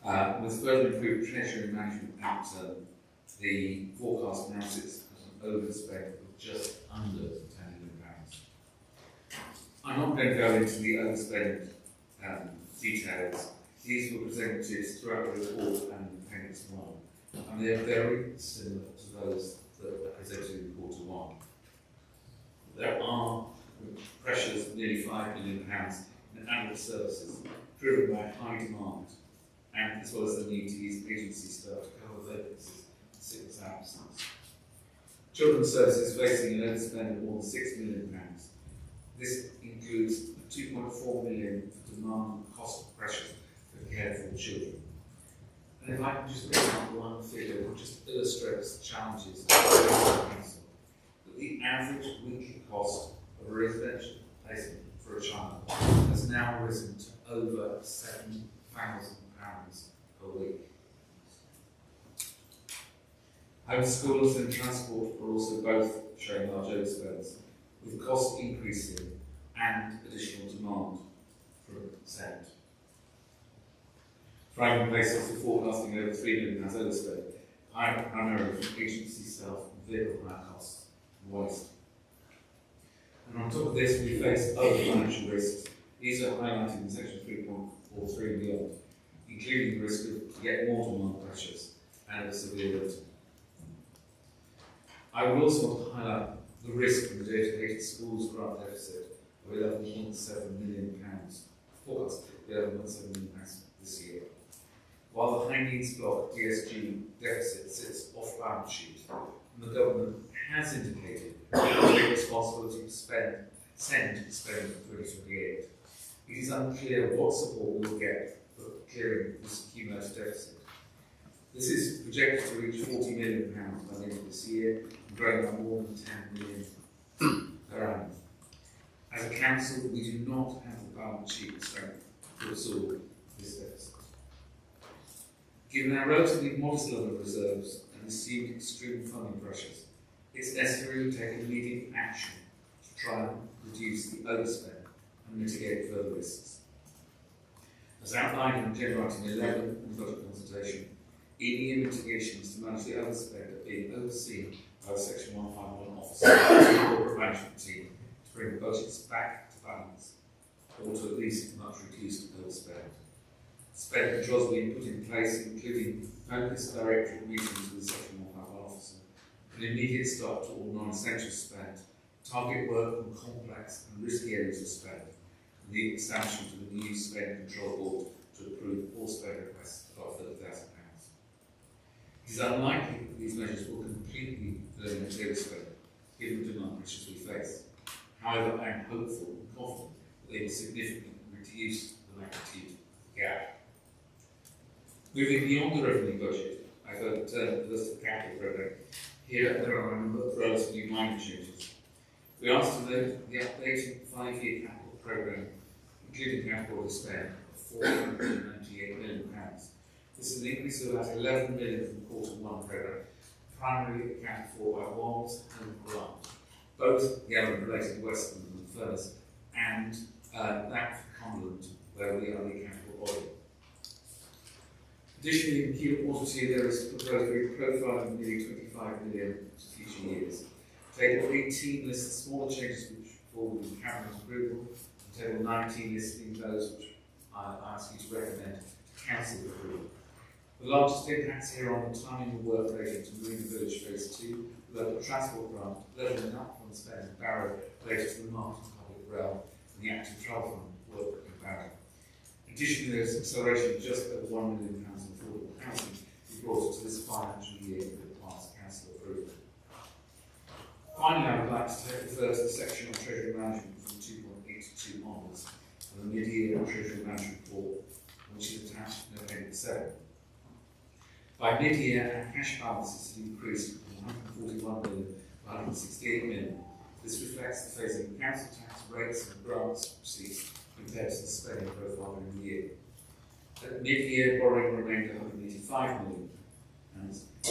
With further improved treasury management outturn, the forecast now sits at an overspend of just under £10 million. I'm not going to go into the overspend details. These were presented throughout the report and Appendix 1, and they are very similar to those that were presented in Q1. There are pressures of nearly £5 million in adult services, driven by high demand, and as well as the need to use agency staff to cover vacancies and sickness absence. Children's services facing an overspend of more than £6 million. This includes £2.4 million for demand and cost pressures for care for children. And if I can just bring up one figure that just illustrates the challenges of the council, that the average weekly cost of a residential placement for a child has now risen to over £7,000 per week. Homeschoolers and transport are also both showing large overspends, with costs increasing and additional demand from SEND. Franklin places are forecasting over £3 million overspend, primarily from agency staff and vehicle hire costs and waste. And on top of this, we face other financial risks. These are highlighted in section 3.43 and beyond, including the risk of yet more demand pressures and of severe winter. I would also want to highlight the risk of the dedicated schools grant deficit of £11.7 million, forecast £11.7 million this year. While the high needs block DSG deficit sits off balance sheet, and the government has indicated the responsibility to send spending for 2028, it is unclear what support we will get for clearing this accumulated deficit. This is projected to reach £40 million by the end of this year, and growing by more than £10 million per annum. As a council, we do not have the balance sheet strength to absorb this Given our relatively modest level of reserves and assumed extreme funding pressures, it's necessary to take immediate action to try and reduce the overspend and mitigate further risks. As outlined in Agenda Item 11 in the budget consultation, any mitigations to manage the overspend are being overseen by the Section 151 officer and the corporate management team to bring budgets back to balance, or to at least much reduced overspend. Spend controls being put in place, including focused directorate meetings with the Section 151 officer, an immediate stop to all non-essential spend, target work on complex and risky areas of spend, and the establishment of a new spend control board to approve all spend requests above £30,000. It is unlikely that these measures will completely eliminate overspend, given the demand pressures we face. However, I am hopeful and confident that they will significantly reduce the magnitude of the gap. Moving beyond the revenue budget, I've turned to the capital programme. Here, there are a number of relatively minor changes. We asked to note the updated 5-year capital programme, including capital spend of £498 million. This is an increase of about 11 million from the Q1 programme, primarily accounted for by WALS and grant, both the element related to Westmorland and Furness, and that for Cumberland, where we are the accountable body. Additionally, in key reports here, there is proposed reprofiling of nearly 25 million to future years. Table 18 lists the smaller changes which fall within Cabinet's approval, and Table 19 listing those which I ask you to recommend to Council approval. The largest impacts here on the timing of work related to Marina Village Phase 2, local transport grant, levelling up on the spend in Barrow related to the market public realm, and the active travel fund work in Barrow. Additionally, there is acceleration of just over £1 million in affordable housing to be brought to this financial year with past council approval. Finally, I would like to refer to the section on Treasury Management from 2.82 onwards, and the mid-year Treasury Management report, which is attached in Appendix 7. By mid-year, our cash balances have increased from 141 million to 168 million. This reflects the phasing of council tax rates and grants receipts compared to the spending profile in the year. At mid-year, borrowing remained 185 million, and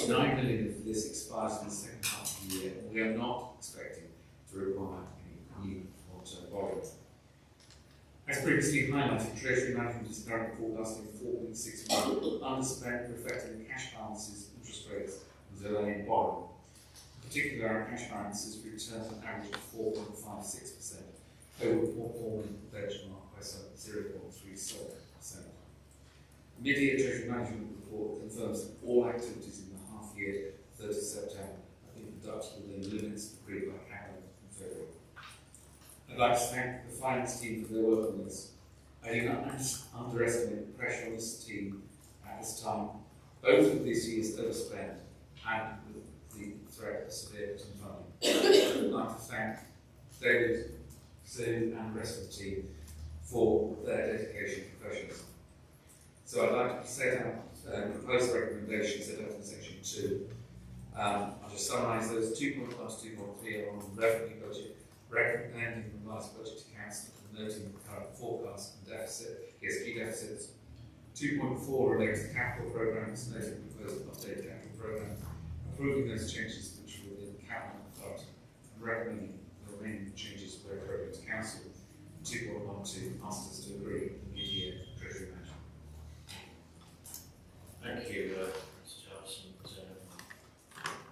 9 million of this expires in the second half of the year, and we are not expecting to require any new long-term borrowing. As previously highlighted, Treasury Management is currently forecasting 4.6 million underspend, reflecting the cash balances, interest rates, and delay in borrowing. In particular, our cash balances return to an average of 4.56%, overperforming the benchmark by some 0.37%. The mid-year Treasury Management report confirms that all activities in the half-year 30 September have been conducted within the limits agreed by Cabinet in February. I'd like to thank the finance team for their work on this. I do not underestimate the pressure on this team at this time, both with this year's overspend and with the threat of severe funding. I'd like to thank David, Sue, and the rest of the team for their dedication and professionalism. So I'd like to set out proposed recommendations set out in section 2. I'll just summarise those. 2.1 to 2.3 are on the revenue budget, recommending the revised budget to council and noting the current forecast and deficit, key deficits. 2.4 relates to capital programmes, noting the proposed updated capital programme, approving those changes which were within cabinet authority, and recommending the remaining changes where appropriate to council. 2.12 asks us to agree with the mid-year Treasury Management. Thank you, Mr. Johnson.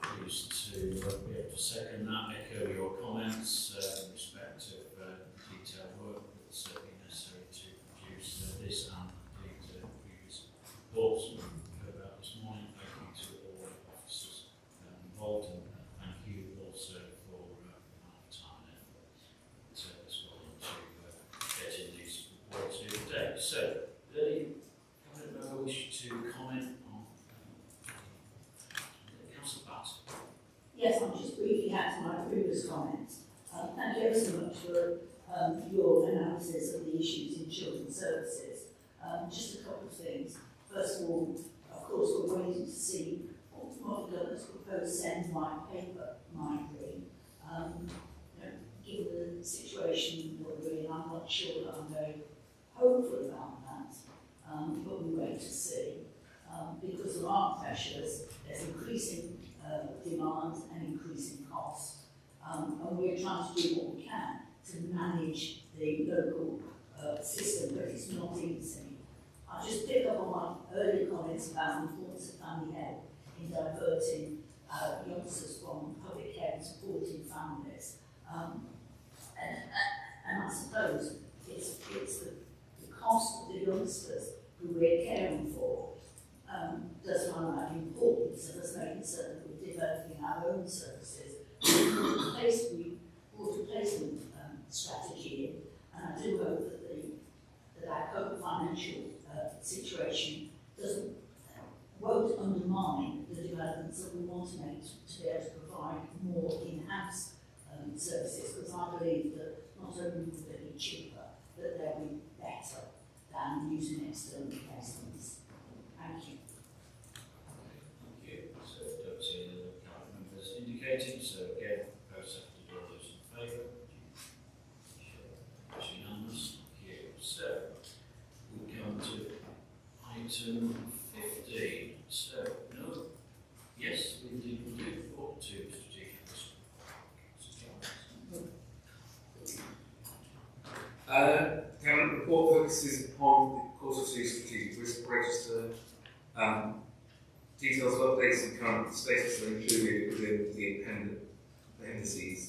Pleased to be able to second that, echo your comments in respect of detailed work that's been necessary to produce this and indeed previous reports we've heard about this morning. Thank you to all the officers involved, and thank you also for time and effort as well to getting these reports here today. So, I wish to comment on Councillor Batt. Yes, I'll just briefly add to my previous comments. Thank you ever so much for your analysis of the issues in children's services. Just a couple of things. First of all, of course, we're waiting to see what the government's proposed send my paper might bring. Given the situation that we're in, I'm not sure that I'm very hopeful about that. But we wait to see, because we're trying to do what we can to manage the local system, but it's not easy. I just pick up on my earlier comments about the importance of family help in diverting youngsters from public care and supporting families. And I suppose it's the cost of the youngsters who we're caring for does highlight the importance of us making certain that we're developing our own services. We brought a placement strategy in, and I do hope that our current financial situation won't undermine the developments that we want to make to be able to provide more in-house services, because I believe that not only will they be cheaper, but they'll be better than using external placements. Thank you. Thank you. So, don't see any other council members indicating, so again, propose seconded, all those in favour? It's unanimous. Thank you. So, we come to item 15. So, no? Yes, we do. Report to strategic risk. Current report focuses upon the Quarter 2 Strategic Risk Register. Details of updates and current status are included within the appendices.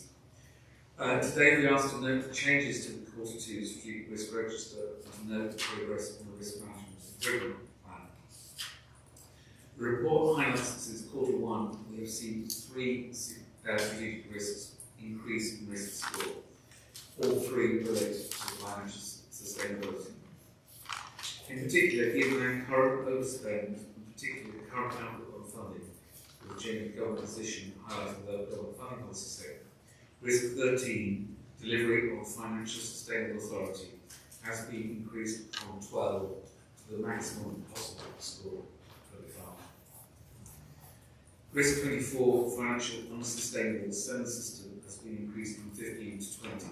Today we asked to note the changes to the Quarter 2 Strategic Risk Register and to note the progress on the risk management improvement plan. The report highlights that since Quarter 1 we have seen 3 strategic risks increase in risk score. All 3 related to financial sustainability. In particular, given our current overspend, and particularly the current outlook on funding, with the change of government position highlighting the government funding policy statement, risk 13, delivery of financial sustainable authority, has been increased from 12 to the maximum possible score, 25. Risk 24, financial unsustainable send system, has been increased from 15 to 20.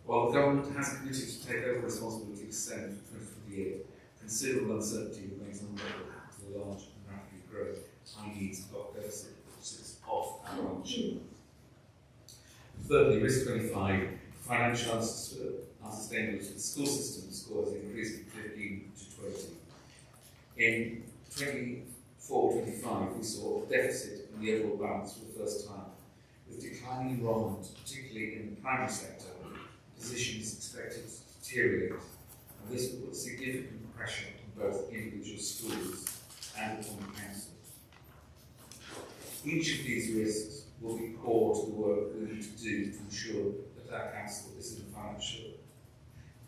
While the government has committed to take over responsibility for SEND for 2028, considerable uncertainty remains on what will happen to the large and rapidly growing high needs stock deficit which sits off our balance sheet. Thirdly, risk 25, financial unsustainability of the school system score has increased from 15 to 20. In 24-25, we saw a deficit in the overall balance for the first time, with declining enrolment, particularly in the primary sector. Position is expected to deteriorate, and this will put significant pressure on both individual schools and upon the council. Each of these risks will be core to the work we need to do to ensure that our council is in financially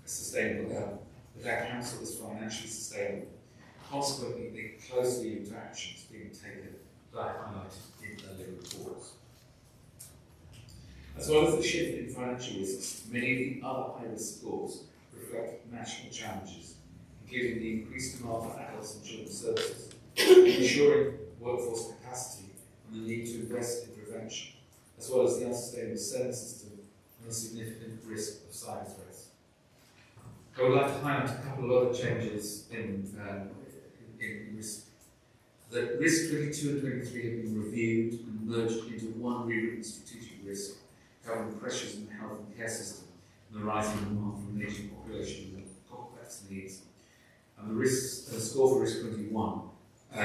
sustainable, that our council is financially sustainable. Consequently, they closely into actions being taken that I highlighted in earlier reports. As well as the shift in financial risks, many of the other high-risk scores reflect national challenges, including the increased demand for adults and children's services, ensuring workforce capacity and the need to invest in prevention, as well as the unsustainable SEND system and the significant risk of cyber threats. I would like to highlight a couple of other changes in risk. The risk 22 and 23 have been reviewed and merged into one rewritten strategic risk, covering pressures in the health and care system and the rising demand from an ageing population with complex needs. And the score for risk 21 on the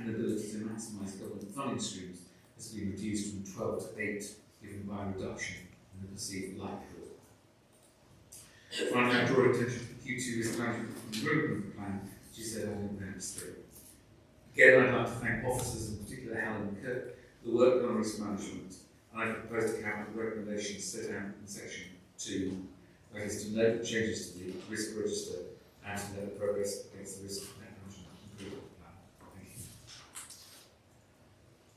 inability to maximise government funding streams has been reduced from 12 to 8, given by a reduction in the perceived likelihood. Finally, I draw attention to the Q2 risk management improvement plan, which is set out in Appendix 3. Again, I'd like to thank officers, in particular Helen Kirk, for the work done on risk management. I propose to Cabinet recommendations set out in section 2, that is to note the changes to the risk register and to note progress against the risk management improvement plan.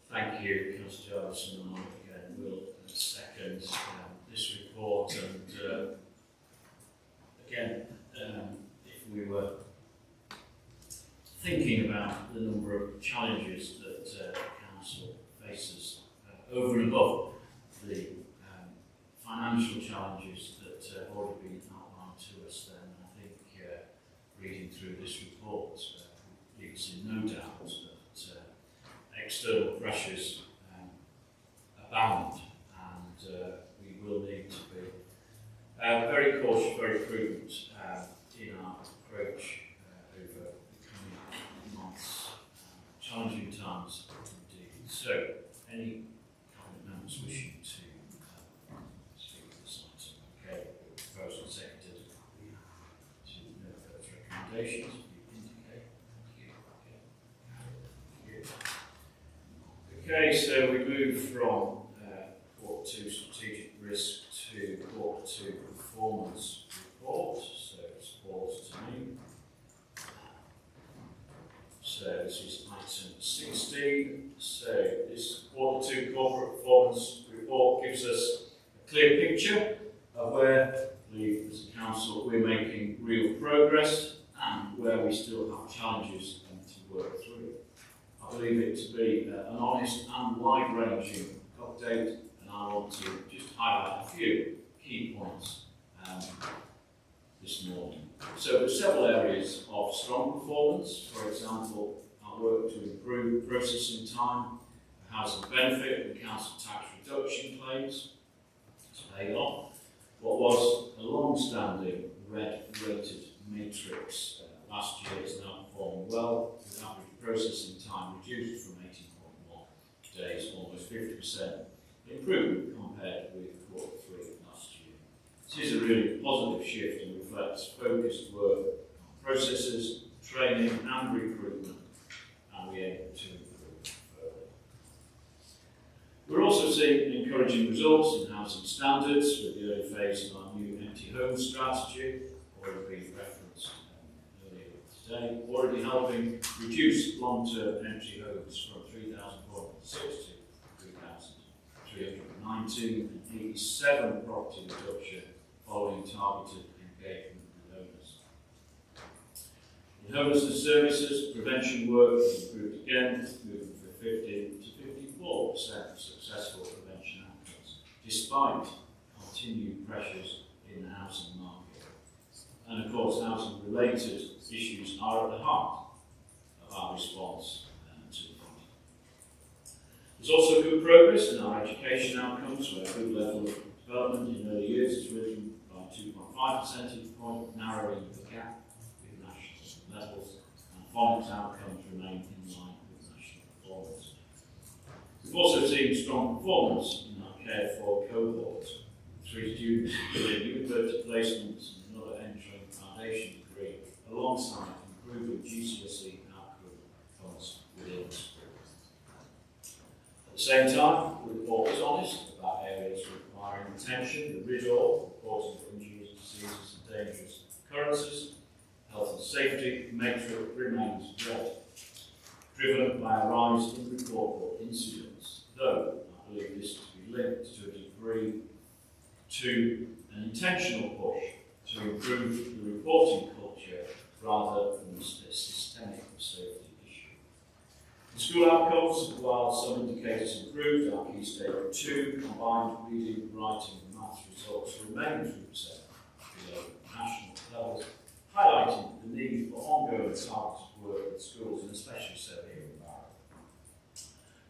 Thank you. Thank you, Councillor Jarvis, and again will second this report. And again, if we were thinking about the number of challenges that the council faces over and above the financial challenges that have already been outlined to us, then I think reading through this report leaves in no doubt that external pressures abound, and we will need to be very cautious, very prudent in our approach over the coming months. Challenging times indeed. So, any cabinet members wishing to speak to this item? Okay, proposed and seconded. To no further recommendations, you indicate. Thank you. Okay, so we move from Quarter 2 strategic risk to Quarter 2 performance report. So it's falls to me. So this is item 16. So this Quarter 2 corporate performance report gives us a clear picture of where we, as a council, we're making real progress and where we still have challenges to work through. I believe it to be an honest and wide-ranging update, and I want to just highlight a few key points this morning. So there's several areas of strong performance. For example, our work to improve processing time, housing benefit and council tax reduction claims has paid off. What was a long-standing red-rated matrix last year is now performing well, with average processing time reduced from 18.1 days, almost 50% improvement compared with Quarter 3 last year. This is a really positive shift and reflects focused work on processes, training and recruitment, and we aim to improve further. We're also seeing encouraging results in housing standards with the early phase of our new empty home strategy, already been referenced earlier today, already helping reduce long-term empty homes from 3,460 to 3,319 and 87 property reduction following targeted engagement with owners. In homelessness services, prevention work has improved again, moving from 50 to 54% successful prevention outcomes, despite continued pressures in the housing market. And of course, housing-related issues are at the heart of our response to the problem. There's also good progress in our education outcomes, where a good level of development in early years has risen by 2.5 percentage points, narrowing the gap with national levels, and phonics outcomes remain in line with national performance. We've also seen strong performance in our care for cohort, 3 students doing university placements and another entering foundation degree, alongside improving GCSE outcomes within the school. At the same time, the report is honest about areas requiring attention. The RIDOR, reporting of injuries, diseases and dangerous occurrences, health and safety matrix remains red, driven by a rise in reportable incidents, though I believe this to be linked to a degree to an intentional push to improve the reporting culture rather than a systemic safety issue. In school outcomes, while some indicators improved, our key stage 2 combined reading, writing and maths results remain 3% below national levels, highlighting the need for ongoing targeted work with schools, and especially so here in Barrow.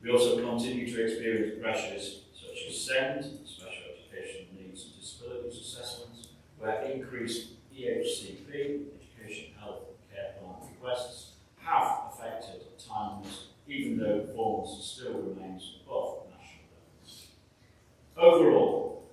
We also continue to experience pressures such as SEND, Special Educational Needs and Disabilities Assessments, where increased EHCP, Education, Health and Care Plan requests, have affected timeliness, even though performance still remains above national levels. Overall,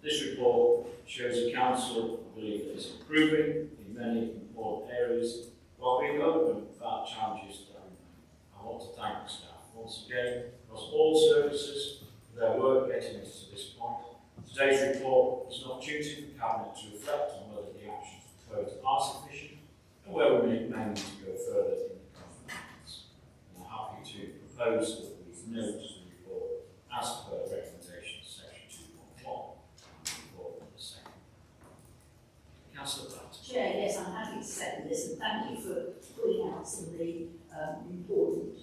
this report shows a council, I believe, that is improving in many important areas, while being open about challenges that remain. I want to thank the staff once again across all services for their work getting us to this point. Today's report is an opportunity for Cabinet to reflect on whether the actions proposed are sufficient and where we may need to go further in the coming months. I'm happy to propose that we note the report as per recommendation section 2.1 and report the second. Councillor Platt. Chair, yes, I'm happy to second this, and thank you for pulling out some of the important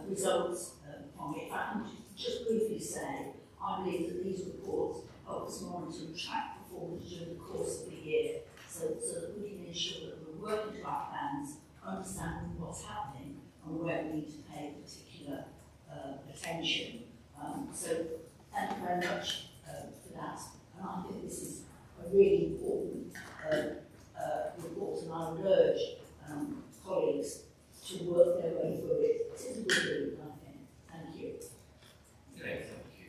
results from it. If I can just briefly say, I believe that these reports help us monitor and track performance during the course of the year, so that we can ensure that we're working to our plans, understanding what's happening and where we need to pay particular attention. So thank you very much for that. And I think this is a really important report, and I would urge colleagues to work their way through it. It's a good read, I think. Thank you. Okay, thank you.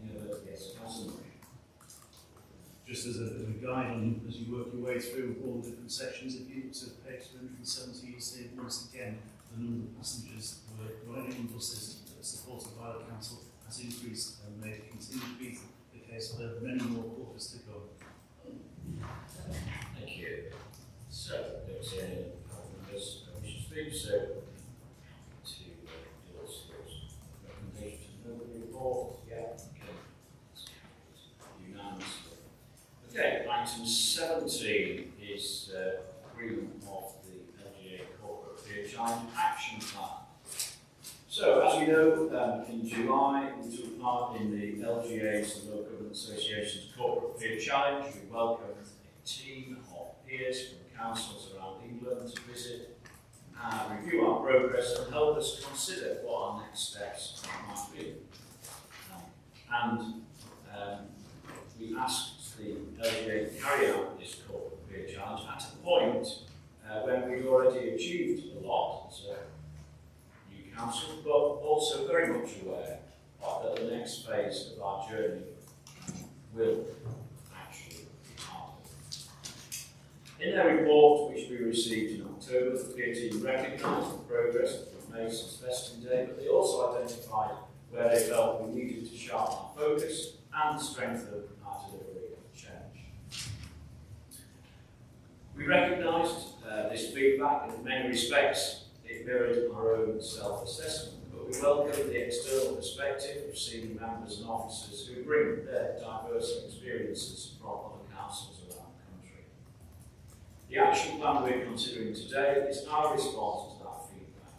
Any other? Yes, Councillor. Just as a guide on as you work your way through all the different sections, if you look to page 270, you'll see once again the number of passengers running on buses supported by the council has increased and may continue to be the case for many more quarters to go. Thank you. So, don't see any members who wish to speak, so to deal with recommendations to know the report. Yeah, okay. Unanimously. Okay, item 17 is agreement of the LGA Corporate Peer Challenge Action Plan. So, as you know, in July we took part in the LGA's, the Local Government Association's Corporate Peer Challenge. We welcomed a team of peers from councils around England to visit and review our progress and help us consider what our next steps might be. We asked the LGA to carry out this corporate peer challenge at a point when we'd already achieved a lot as a new council, but also very much aware that the next phase of our journey will actually be harder. In their report, which we received in October, the peer team recognised the progress that we've made since vesting day, but they also identified where they felt we needed to sharpen our focus and strengthen our delivery of change. We recognised this feedback, and in many respects it mirrored our own self-assessment, but we welcomed the external perspective of senior members and officers who bring their diverse experiences from other councils around the country. The action plan we're considering today is our response to that feedback.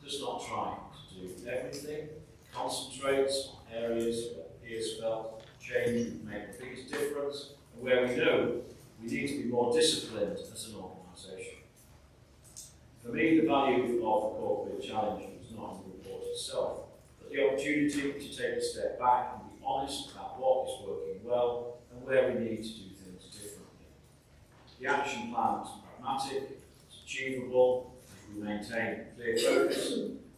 It does not try to do everything, it concentrates on areas where peers felt change would make the biggest difference, and where we know we need to be more disciplined as an organisation. For me, the value of the corporate challenge was not in the report itself, but the opportunity to take a step back and be honest about what is working well and where we need to do things differently. The action plan is pragmatic, it's achievable, if we maintain clear focus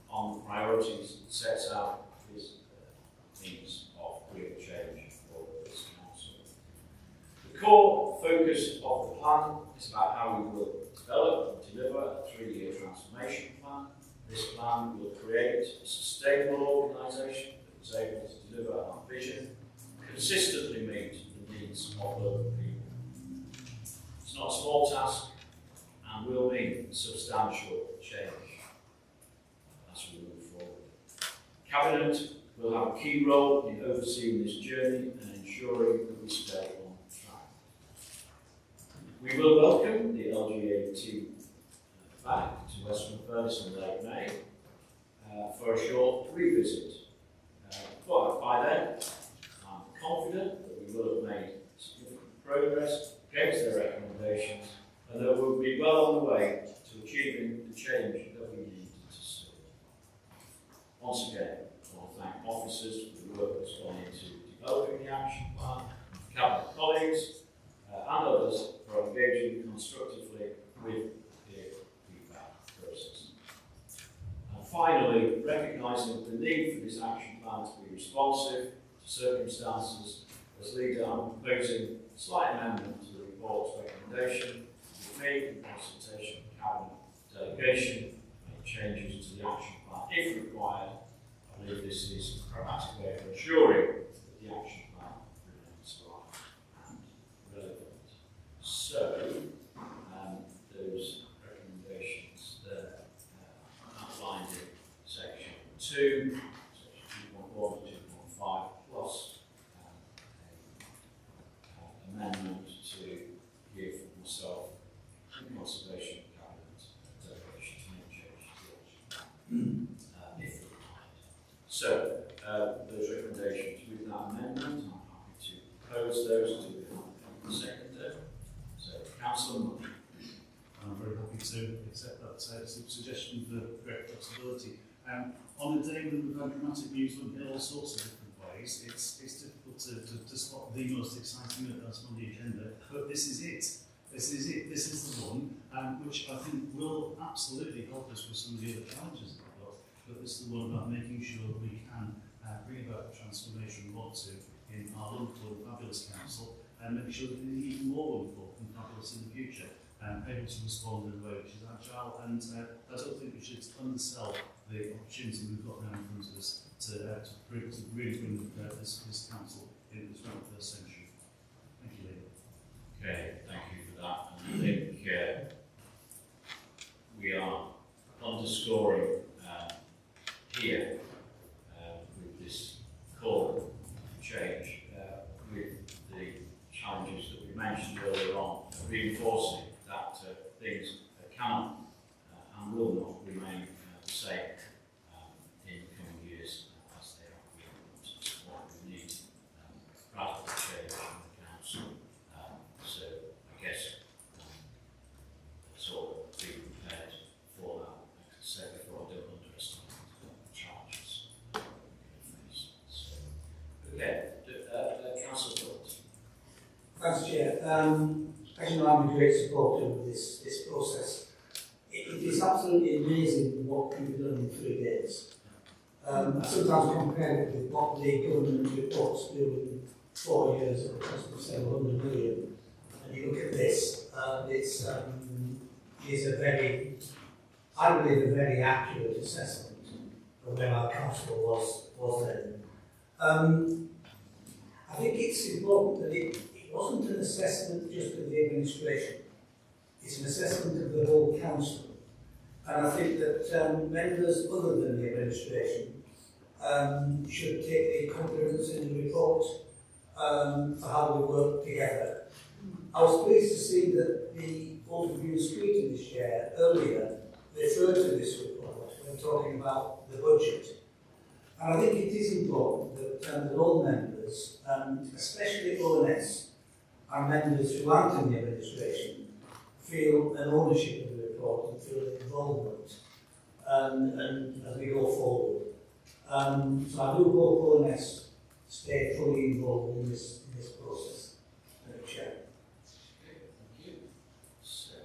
on the priorities it sets out is means of real change for this council. The core focus of the plan is about how we will develop and deliver a 3-year transformation plan. This plan will create a sustainable organisation that is able to deliver our vision, consistently meet the needs of local people. It's not a small task and will mean substantial change as we move forward. Cabinet will have a key role in overseeing this journey and ensuring that we stay on track. We will welcome the LGA team back to Westmorland Furness in late May for a short revisit. But by then, I'm confident that we will have made significant progress against their recommendations and that we'll be well on the way to achieving the change that we need to see. Once again, I want to thank officers for the work that's gone into developing the action plan, cabinet colleagues and others for engaging constructively with the feedback process. And finally, recognising the need for this action plan to be responsive to circumstances, as leader I'm proposing a slight amendment to the report's recommendation with me in consultation with cabinet delegation, make changes to the action plan if required. I believe this is a pragmatic way of ensuring that the action plan remains live and relevant. So, those recommendations there outlined in section 2, section 2.1 and 2.5, plus an amendment to give myself in consultation with cabinet delegation to make changes to the action plan if required. So, those recommendations with that amendment, I'm happy to propose those to the seconder. So, Councillor Murray. I'm very happy to accept that suggestion for great flexibility. On a day when we've had dramatic news on all sorts of different ways, ways, it's difficult to spot the most exciting that's on the agenda, but this is it. This is it. This is the one which I think will absolutely help us with some of the other challenges that we've got. But this is the one about making sure that we can bring about the transformation we want to in our local fabulous council, and make sure that it is even more wonderful and fabulous in the future, able to respond in a way which is agile. And I don't think we should undersell the opportunity we've got now in front of us to really bring this council in the 21st century. Thank you, Lee. Okay, thank you for that. And I think we are underscoring here with this call for change, with the challenges that we mentioned earlier on, reinforcing that things cannot and will not remain the same in the coming years as they are. We need radical change in the council. So I guess let's all be prepared for that. Like I said before, I don't underestimate the challenges we're going to face. So, okay, council thoughts. Thanks, Chair. As you know, I'm a great supporter of this process. It is absolutely amazing what can be done in 3 days. I sometimes compare it with what the government reports do in 4 years at a cost of several hundred million. And you look at this, it's a very, I believe, a very accurate assessment of where our council was then. I think it's important that it wasn't an assessment just of the administration. It's an assessment of the whole council. And I think that members other than the administration should take the confidence in the report for how we work together. I was pleased to see that the overview speech in this chair earlier referred to this report when talking about the budget. And I think it is important that all members, especially ONS, and members who aren't in the administration, feel an ownership of the report and feel involvement and as we go forward. So I do hope ONS stay fully involved in this process. Chair. Okay, thank you. So,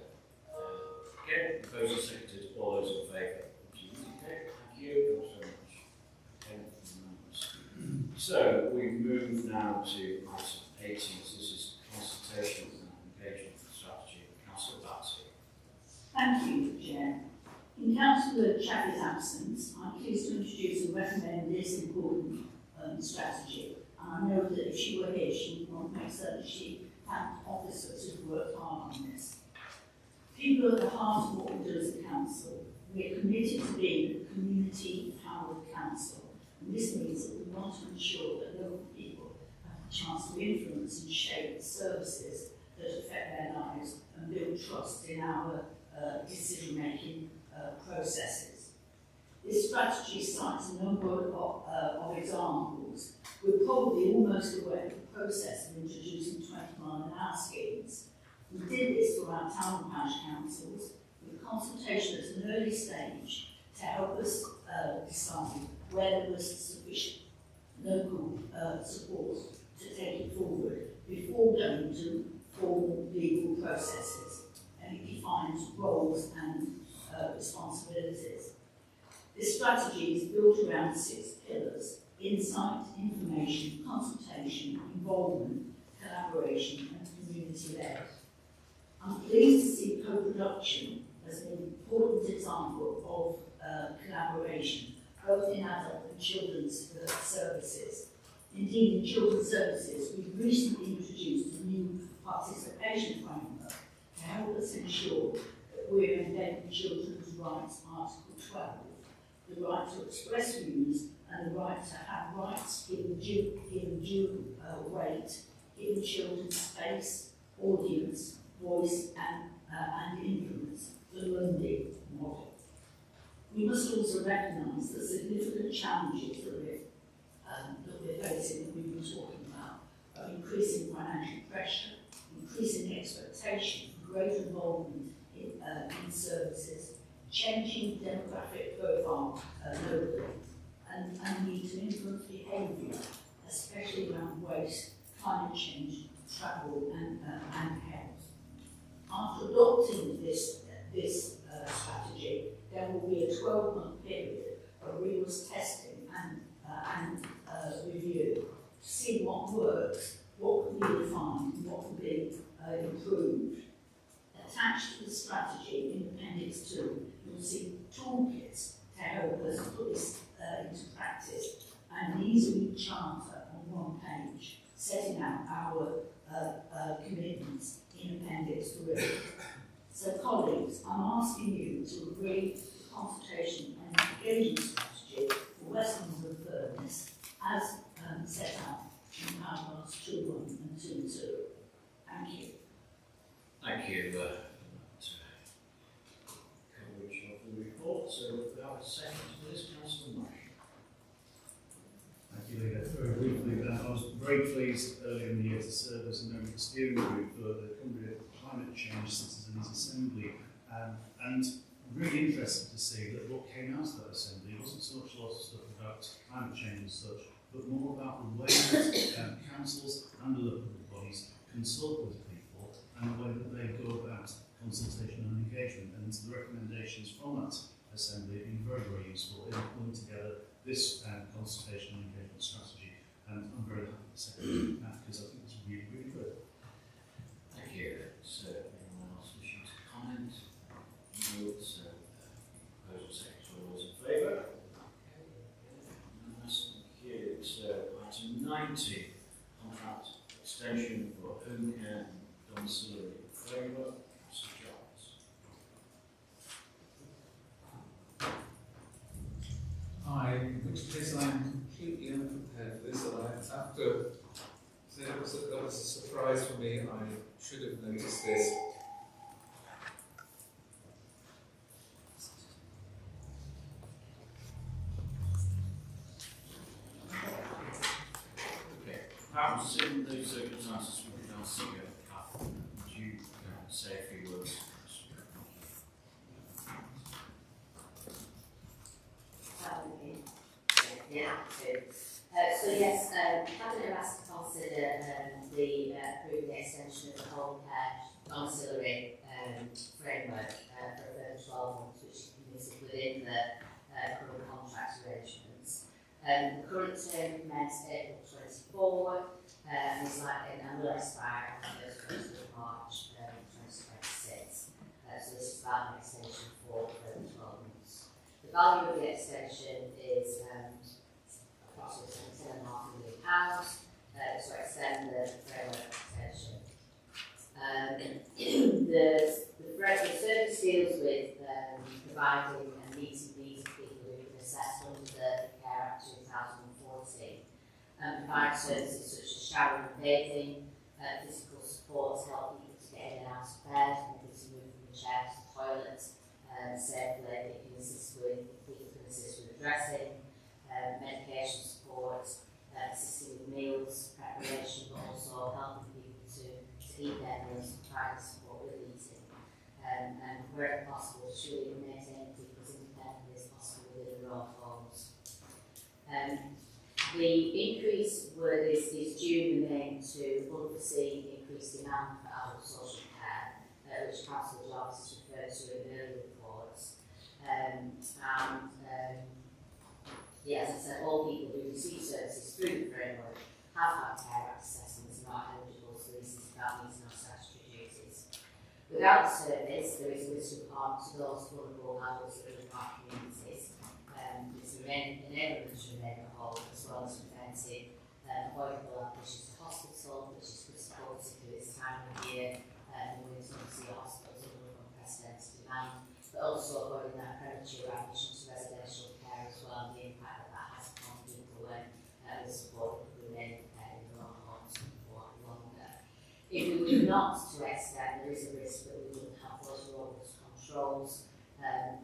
again, proposed and seconded, all those in favour? Okay, thank you. Thanks very much. Okay, so we move now to item 18. So this is consultation and engagement strategy. Councillor Batsy. Thank you, Chair. In Councillor Chaffey's absence, I'm pleased to introduce and recommend this important strategy. And I know that if she were here, she would want to make certain she thanked officers who worked hard on this. People are at the heart of what we do as a council. We are committed to being a community-powered council. And this means that we want to ensure that local people have the chance to influence and shape the services that affect their lives and build trust in our decision-making processes. This strategy cites a number of examples. We're probably almost aware of the process of introducing 20-mile-an-hour schemes. We did this for our town and parish councils with consultation at an early stage to help us decide where there was sufficient local support to take it forward before going to formal legal processes. And it defines roles and responsibilities. This strategy is built around 6 pillars: insight, information, consultation, involvement, collaboration, and community-led. I'm pleased to see co-production as an important example of collaboration, both in adult and children's services. Indeed, in children's services, we've recently introduced a new participation framework to help us ensure that we're embedding children's rights, Article 12, the right to express views and the right to have rights given due weight, giving children space, audience, voice and influence, the Lundy model. We must also recognise the significant challenges that we're facing, that we've been talking about, of increasing financial pressure, increasing expectation for greater involvement in services, changing demographic profile locally, and need to influence behaviour especially around waste, climate change, travel and health. After adopting this strategy, there will be a 12-month period of rigorous testing and review to see what works, what can be refined, and what can be improved. Attached to the strategy in Appendix 2, you'll see toolkits to help us put this into practice, and an easy charter on one page, setting out our commitments in Appendix 3. So colleagues, I'm asking you to agree to the consultation and engagement strategy for Westmorland and Furness as set out in paragraphs 2.1 and 2.2. Thank you. Thank you. Coverage of the report. So we have a second to this, Councillor Marsh. Thank you, Leader. Very briefly, I was very pleased earlier in the year to serve as a member of the steering group for the Cumbria Climate Change Citizens Assembly, and really interested to see that what came out of that assembly wasn't so much a lot of stuff about climate change and such, but more about the way that councils and the local bodies consult with people and the way that they go about consultation and engagement. And the recommendations from that assembly have been very, very useful in pulling together this consultation and engagement strategy. And I'm very happy to say that because I think it's really, really good. Thank you. So, anyone else wishing to comment? No. So, proposal second, all those in favour? Unanimous. Thank you. So, item 90, contract extension for home care and domiciliary framework. Mr. Jones. In which case I'm completely unprepared for this. That was a surprise for me. I should have noticed this. Okay. Perhaps in those circumstances we can ask you, would you say a few words? So yes, Cabinet has to consider approving the extension of the home care domiciliary framework for a further 12 months, which is permitted within the current contract arrangements. The current term commenced April 24 and will expire on the 1st of March 2026. So this is about an extension for further 12 months. The value of the extension is approximately £10.5 million to extend the framework extension. The service deals with providing and meeting needs of people who have been assessed under the Care Act 2014 and provide services such as showering and bathing, physical support to help people to get in and out of bed, maybe to move from the chair to the toilet safely. It can assist with dressing, medication support, assisting with meals preparation, but also helping people to eat their meals and providing support with eating. And where possible, to really maintain people as independently as possible within their own homes. The increase is due in the main to unforeseen increased demand for adult social care, which Council Jobs has referred to in earlier reports. As I said, all people who receive services through the framework have had care act assessments and are eligible to leases without meeting our statutory duties. Without the service, there is a risk of harm to those vulnerable adults within our communities. It's enabling them to remain at home, as well as preventing avoidable admissions to hospital, which is critical, particularly this time of year, when we don't see hospitals under unprecedented demand, but also avoiding that premature admission to residential care as well, and the impact that has upon people when the support could remain in their own homes for longer. If we were not to extend, there is a risk that we wouldn't have those robust controls on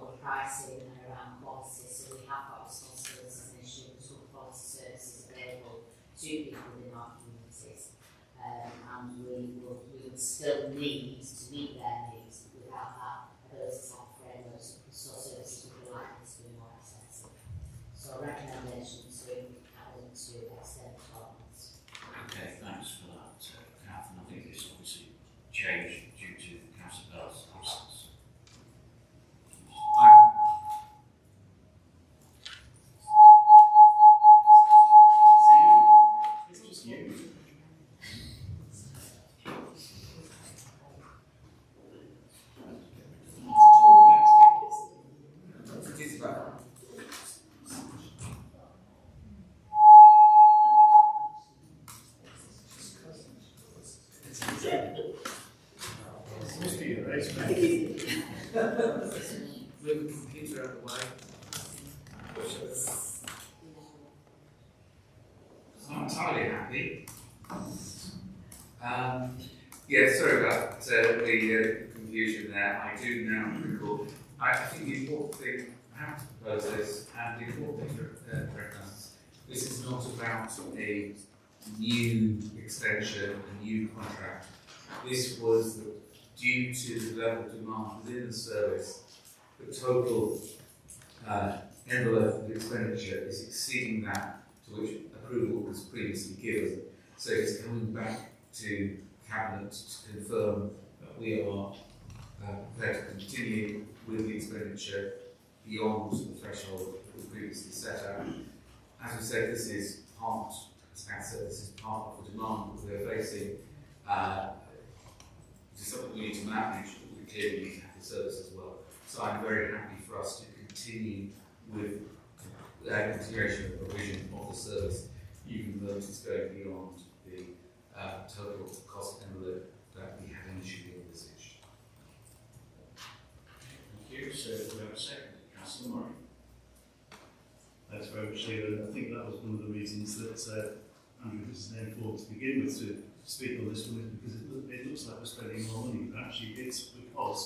the pricing and around quality, so we have got responsibilities and ensuring good quality services available to people within our communities, and we would still need to meet their needs without that ability to have frameworks, so services would be likely to be more expensive. So a recommendation to extend Move the computer out of the way. I'm entirely happy. Yeah, sorry about the confusion there. I do now recall. I think the important thing, I have to propose this, and the important thing to recognise, this is not about a new extension, a new contract. This was due to the level of demand within the service. The total envelope of expenditure is exceeding that to which approval was previously given. So it's coming back to Cabinet to confirm that we are prepared to continue with the expenditure beyond the threshold that was previously set out. As we said, this is part of the demand that we're facing. It is something we need to manage, but we clearly need to have the service as well. So I'm very happy for us to continue with the continuation of the provision of the service, even though it's going beyond the total cost envelope that we had initially envisaged. Thank you. So we have a second. Councillor Murray. Thanks very much, Stephen. I think that was one of the reasons that Andrew was named forward to begin with to speak on this one, because it looks like we're spending more money, but actually it's because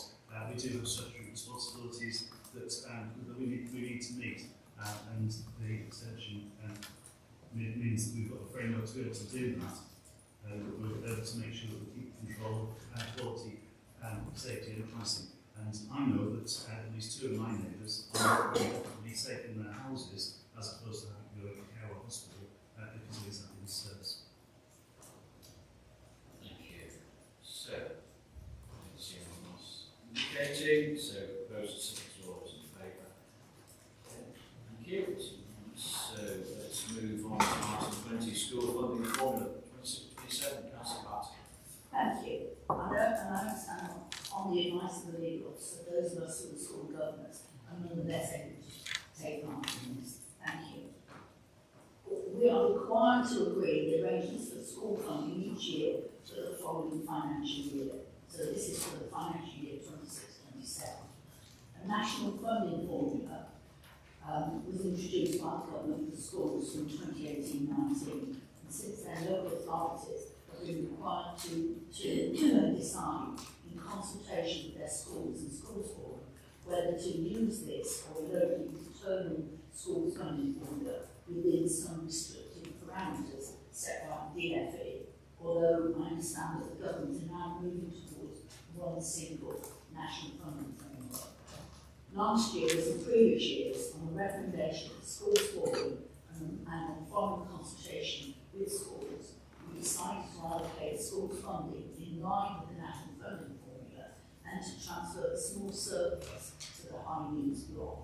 we do have statutory responsibilities that we need to meet, and the extension means that we've got a framework to be able to do that, and we're able to make sure that we keep control of quality, safety and pricing. And I know that at least two of my neighbours are really safe in their houses as opposed to having to go to care or hospital because of exactly this service. Thank you. So, I don't see anyone else indicating, so proposal 6 all those in favour. Thank you. So let's move on to item 20, school funding formula 2627. Councillor Barton. Thank you. I understand on the advice of the legal officer, those of us who are school governors are nonetheless able to take part in this. Thank you. We are required to agree the arrangements for school funding each year for the following financial year. So this is for the financial year 26-27. A national funding formula was introduced by the government for schools from 2018-19, and since then local authorities have been required to decide in consultation with their schools and schools board whether to use this or locally determine schools funding formula within some restrictive parameters set by the DFE, although I understand that the government are now moving towards one single national funding framework. Last year, as in previous years, on the recommendation of the schools forum and on following consultation with schools, we decided to allocate schools funding in line with the national funding formula and to transfer a small surplus to the high needs block.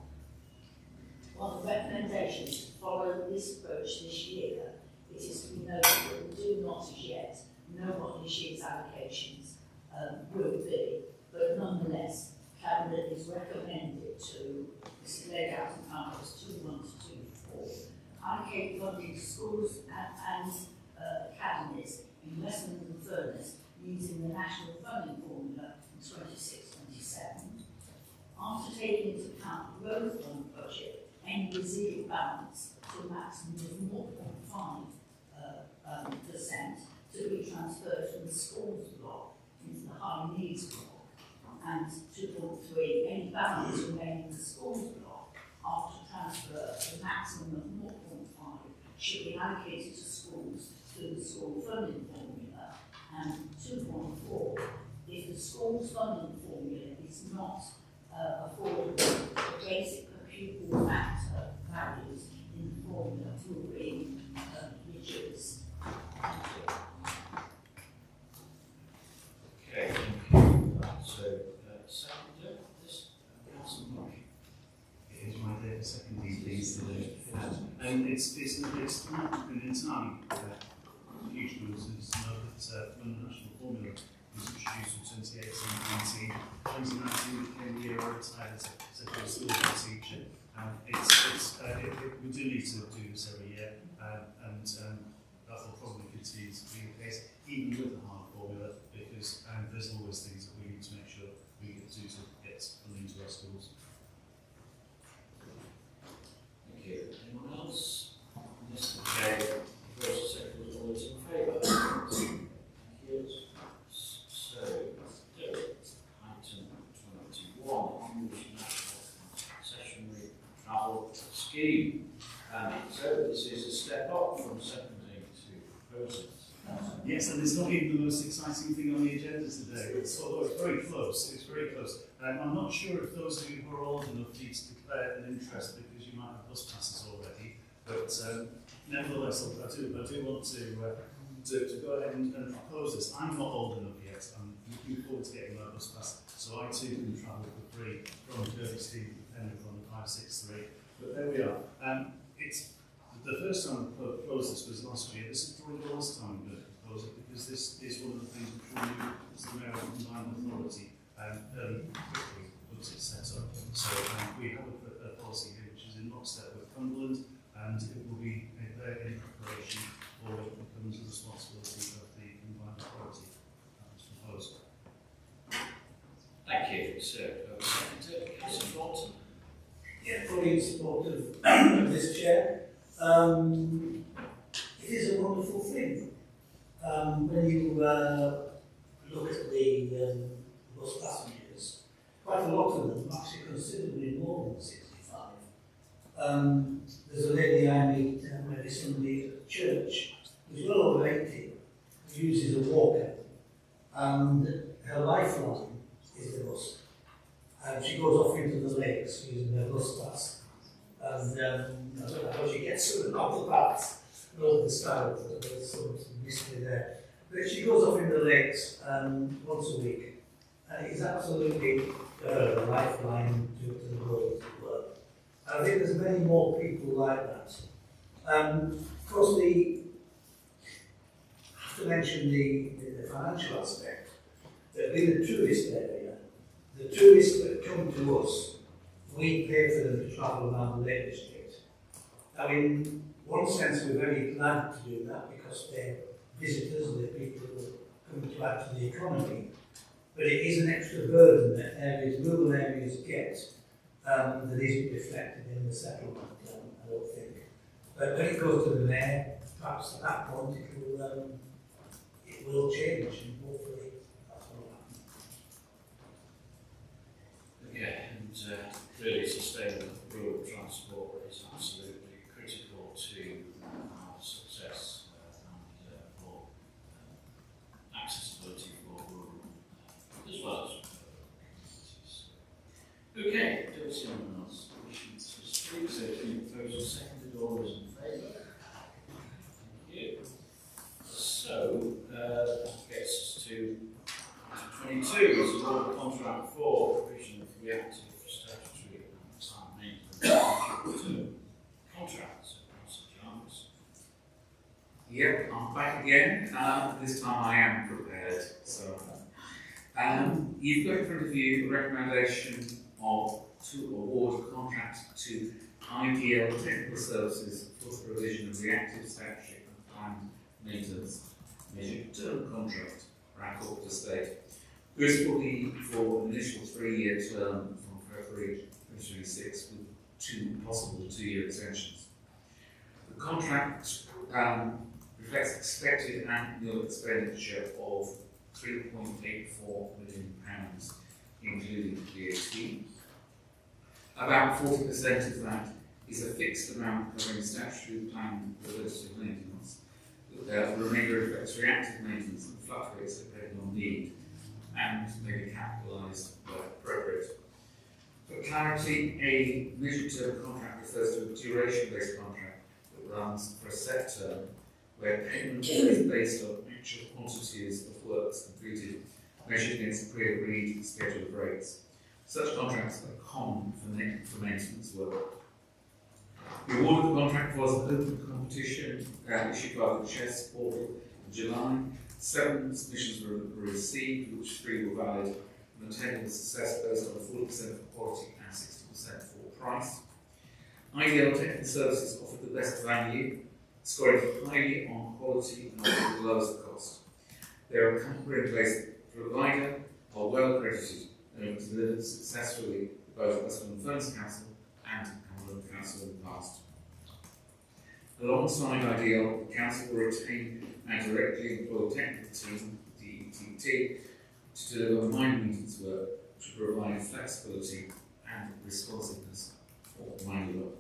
While the recommendations to follow this approach this year, it is to be noted that we do not as yet know what this year's allocations will be, but nonetheless, Cabinet is recommended to, this is laid out in paragraphs 2.1 to 2.4, allocate funding to schools and academies in Westmorland and Furness using the national funding formula in 26-27. After taking into account the growth fund budget, any residual balance to a maximum of 0.5% to be transferred from the schools block into the high needs block, and 2.3, any balance remaining in the schools block after transfer, the maximum of 0.5 should be allocated to schools through the school funding formula, and 2.4, if the school's funding formula is not affordable, the basic per pupil factor values in the formula will be reduced. Thank you. Okay, thank you. So, second, this Councillor Murray. It is my day to second these things today. And it's not an entirely huge coincidence to know that when the national formula was introduced in 2018-19, 2019 became the year I retired as a school teacher. We do need to do this every year, and that will probably continue to be the case, even with the hard formula, because there's always things that we need to make sure we get to get funding to our schools. Thank you. Anyone else? Yes, okay. First, second, all those in favour? Thank you. So, let's do it. Item 21, English National Concessionary Travel Scheme. So this is a step up from seconding to proposing. Yes, and it's not even the most exciting thing on the agenda today, although it's very close. It's very close. I'm not sure if those of you who are old enough need to declare an interest because you might have bus passes already. But nevertheless, I do want to go ahead and propose this. I'm not old enough yet. I'm looking forward to getting my bus pass, so I too can travel for free from Kirkby to Penrith on the 563. But there we are. It's the first time I proposed this was last year. This is probably the last time I'm going to propose it because this is one of the things which we knew as the Mayor of Combined Authority quickly once it's set up. So we have a policy here which is in lockstep with Cumberland, and it will be there in preparation for what becomes the responsibility of the Combined Authority as proposed. Thank you. So, seconded, Councillor Thornton. Yeah, fully in support of this chair. It is a wonderful thing. When you look at the bus passengers, quite a lot of them actually considerably more than 65. There's a lady I meet, maybe somebody at church, who's well over 80, who uses a walker, and her lifeline is the bus. She goes off into the lakes using her bus pass, and I don't know how she gets through the off the paths and over the styles, there's some mystery there. But she goes off in the lakes once a week, and it is absolutely a lifeline to the world as well. I think there's many more people like that. Of course, I have to mention the financial aspect. Being a tourist area, the tourists that come to us, we pay for them to travel around the Lake District. Now, in one sense, we're very glad to do that because they're visitors, they're people who are coming to add to the economy. But it is an extra burden that rural areas get that isn't reflected in the settlement, I don't think. But when it goes to the mayor, perhaps at that point it will change, and hopefully that's what will happen. Okay, and clearly sustainable rural transport is absolutely critical to our success and for accessibility for rural as well as communities. Okay, don't see anyone else wishing to speak, so the proposal seconded, all those in favour? Thank you. So, that gets us to 22, is a law contract for provision of reactive statutory and time maintenance contracts. Yep, I'm back again. This time I am prepared. So, you've got in front of you a recommendation to award a contract to IDL Technical Services for the provision of reactive statutory and planned maintenance measured term contract for our corporate estate. This will be for an initial 3-year term from February 2026 with 2 possible 2-year extensions. The contract reflects expected annual expenditure of £3.84 million, including VAT. About 40% of that is a fixed amount covering statutory planned preventative maintenance. The remainder reflects reactive maintenance and fluctuates depending on need and may be capitalised where appropriate. For clarity, a measured term contract refers to a duration-based contract that runs for a set term where payment is based on actual quantities of works completed measured against pre-agreed schedule of rates. Such contracts are common for maintenance work. The award of the contract was an open competition issued by the CHESS portal in July. 7 submissions were received, which 3 were valid, and the tender was assessed based on 40% for quality and 60% for price. IDL Technical Services offered the best value, scoring highly on quality and offered the lowest cost. They are a comprehensive provider, are well accredited, and have delivered successfully both Westmorland Furness Council and Cumberland Council in the past. Alongside Ideal, the Council will retain and directly employ technical team, the ETT, to deliver mind maintenance work to provide flexibility and responsiveness for mind work.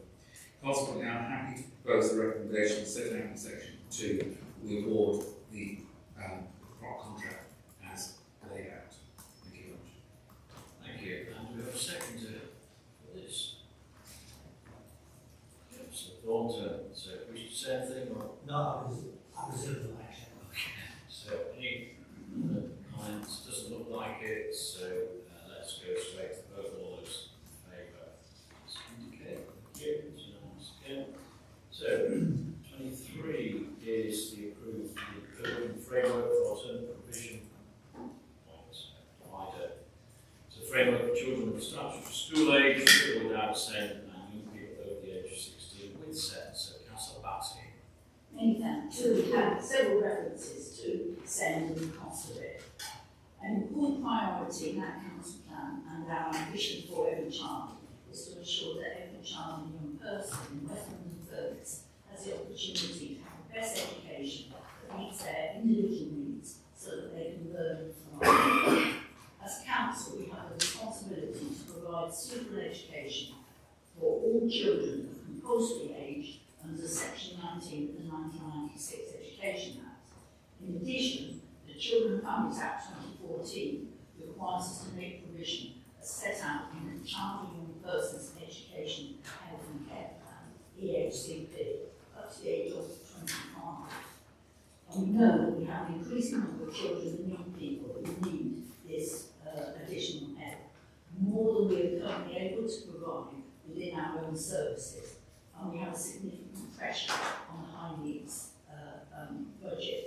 Consequently, I'm happy to propose the recommendation set out in section 2. We award the contract as laid out. Thank you very much. Thank you. And we have a seconder for this. Yep, so Dawn, so wish to say anything or? No, I reserve the election. So any comments? Doesn't look like it, so let's go straight to vote. All those in favour? Okay, thank you. It's unanimous again. So 23 is the approved urban framework for alternative provision provider. It's a framework for children of statutory school age, people without SEND, and young people over the age of 16 with SEND. So Councillor Batsy. Many thanks. So we have several references to SEND and the cost of it. An important priority in that council plan and our ambition for every child is to ensure that every child and young person in Westmorland and Furness has the opportunity to have the best education that meets their individual needs so that they can learn and thrive. As council, we have the responsibility to provide suitable education for all children of compulsory age under Section 19 of the 1996 Education Act. In addition, the Children and Families Act 2014 requires us to make provision as set out in the Child and Young Persons Education, Health and Care Plan, EHCP, up to the age of 25. And we know that we have an increasing number of children and young people who need this additional help, more than we are currently able to provide within our own services. And we have a significant pressure on the high needs budget.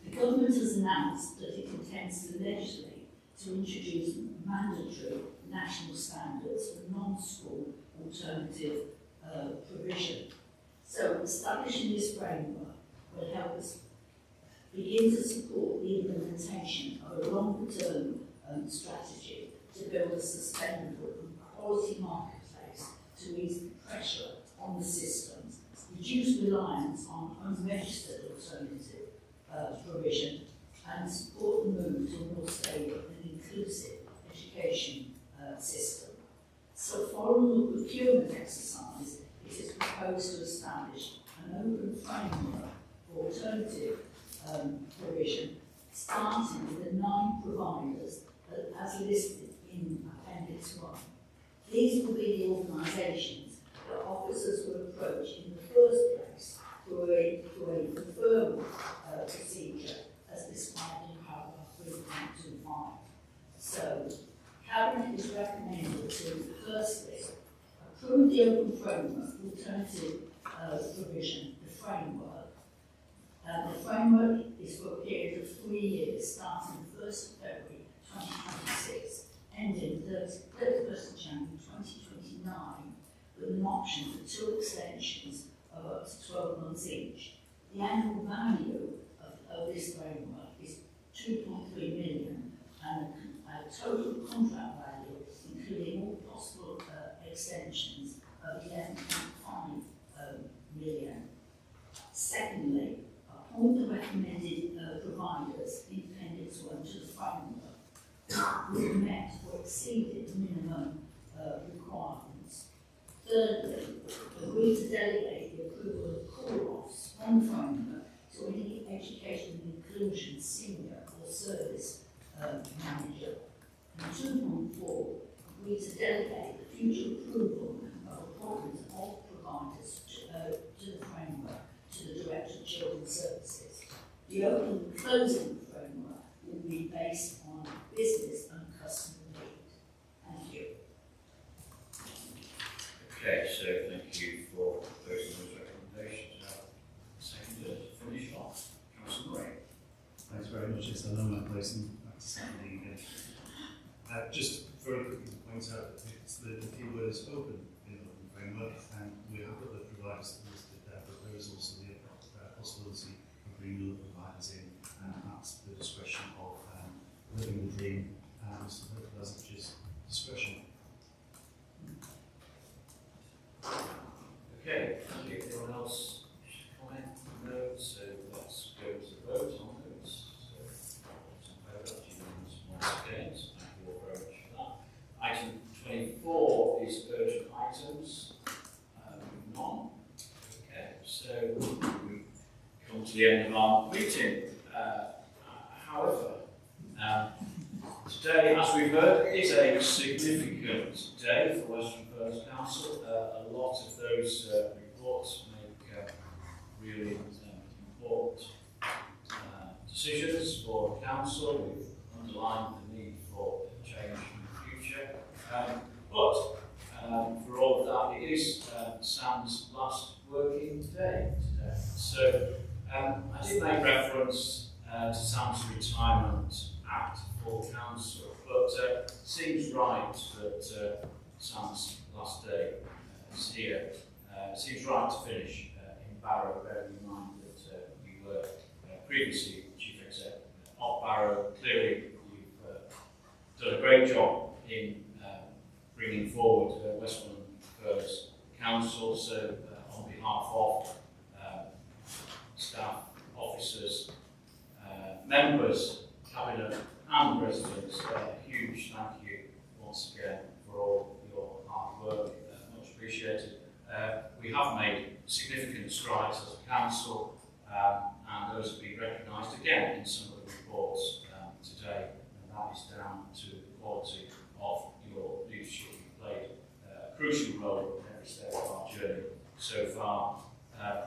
The government has announced that it intends to legislate to introduce mandatory national standards for non-school alternative provision. So establishing this framework will help us begin to support the implementation of a longer-term strategy to build a sustainable and quality marketplace to ease the pressure on the systems, reduce reliance on unregistered alternative provision, and support the move to a more stable and inclusive education system. So following the procurement exercise, it is proposed to establish an open framework for alternative provision, starting with the 9 providers as listed in Appendix 1. These will be the organisations that officers will approach in the first place through a referral procedure as described in paragraph 3.25. So, Cabinet is recommended to firstly approve the open framework alternative provision, the framework. The framework is for a period of 3 years, starting the 1st of February 2026, ending 31st of January 2029, with an option for 2 extensions of up to 12 months each. The annual value of this framework is 2.3 million, and a total contract value, including all possible extensions, of 11.5 million. Secondly, appoint the recommended providers in Appendix 1 to the framework who have met or exceeded the minimum requirements. Thirdly, agree to delegate the approval of call-offs on the framework to any education and inclusion senior or service manager. And 2.4, agree to delegate the future approval of appointment of providers to the framework to the Director of Children's Services. The opening and closing framework will be based on business and customer need. Thank you. Okay, so thank you for proposing those recommendations. Second to finish off, Councillor Gray. Thanks very much. It's a long place and back to Saturday again. Just very quickly to point out that it's the key word is open in the open framework, and we have got the providers listed there, but there is also the possibility of bringing other providers in at the discretion of Living the Dream Mr. Lasic's discretion. Okay, thank you. Anyone else comment? No, so let's go to the vote on those. So, once again, so thank you all very much for that. Item 24 is urgent items. None. Okay, so we come to the end of our meeting. However, today, as we've heard, is a significant day for Western Furness Council. A lot of those reports make really important decisions for the council. We've underlined the need for change in the future. But for all of that, it is Sam's last working day today. So I did make reference to Sam's retirement at full council, but it seems right that Sam's last day is here. It seems right to finish in Barrow, bearing in mind that you were previously Chief Exec of Barrow. Clearly, you've done a great job in bringing forward Westmorland Furness Council. So, on behalf of staff, officers, members, cabinet, and residents, a huge thank you once again for all your hard work. Much appreciated. We have made significant strides as a council, and those have been recognised again in some of the reports today, and that is down to the quality of your leadership. You've played a crucial role in every step of our journey so far,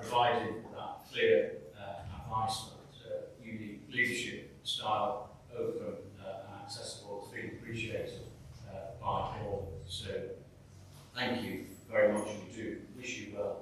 providing that clear advice, that unique leadership style, open and accessible, to be appreciated by all. So thank you very much. We do wish you well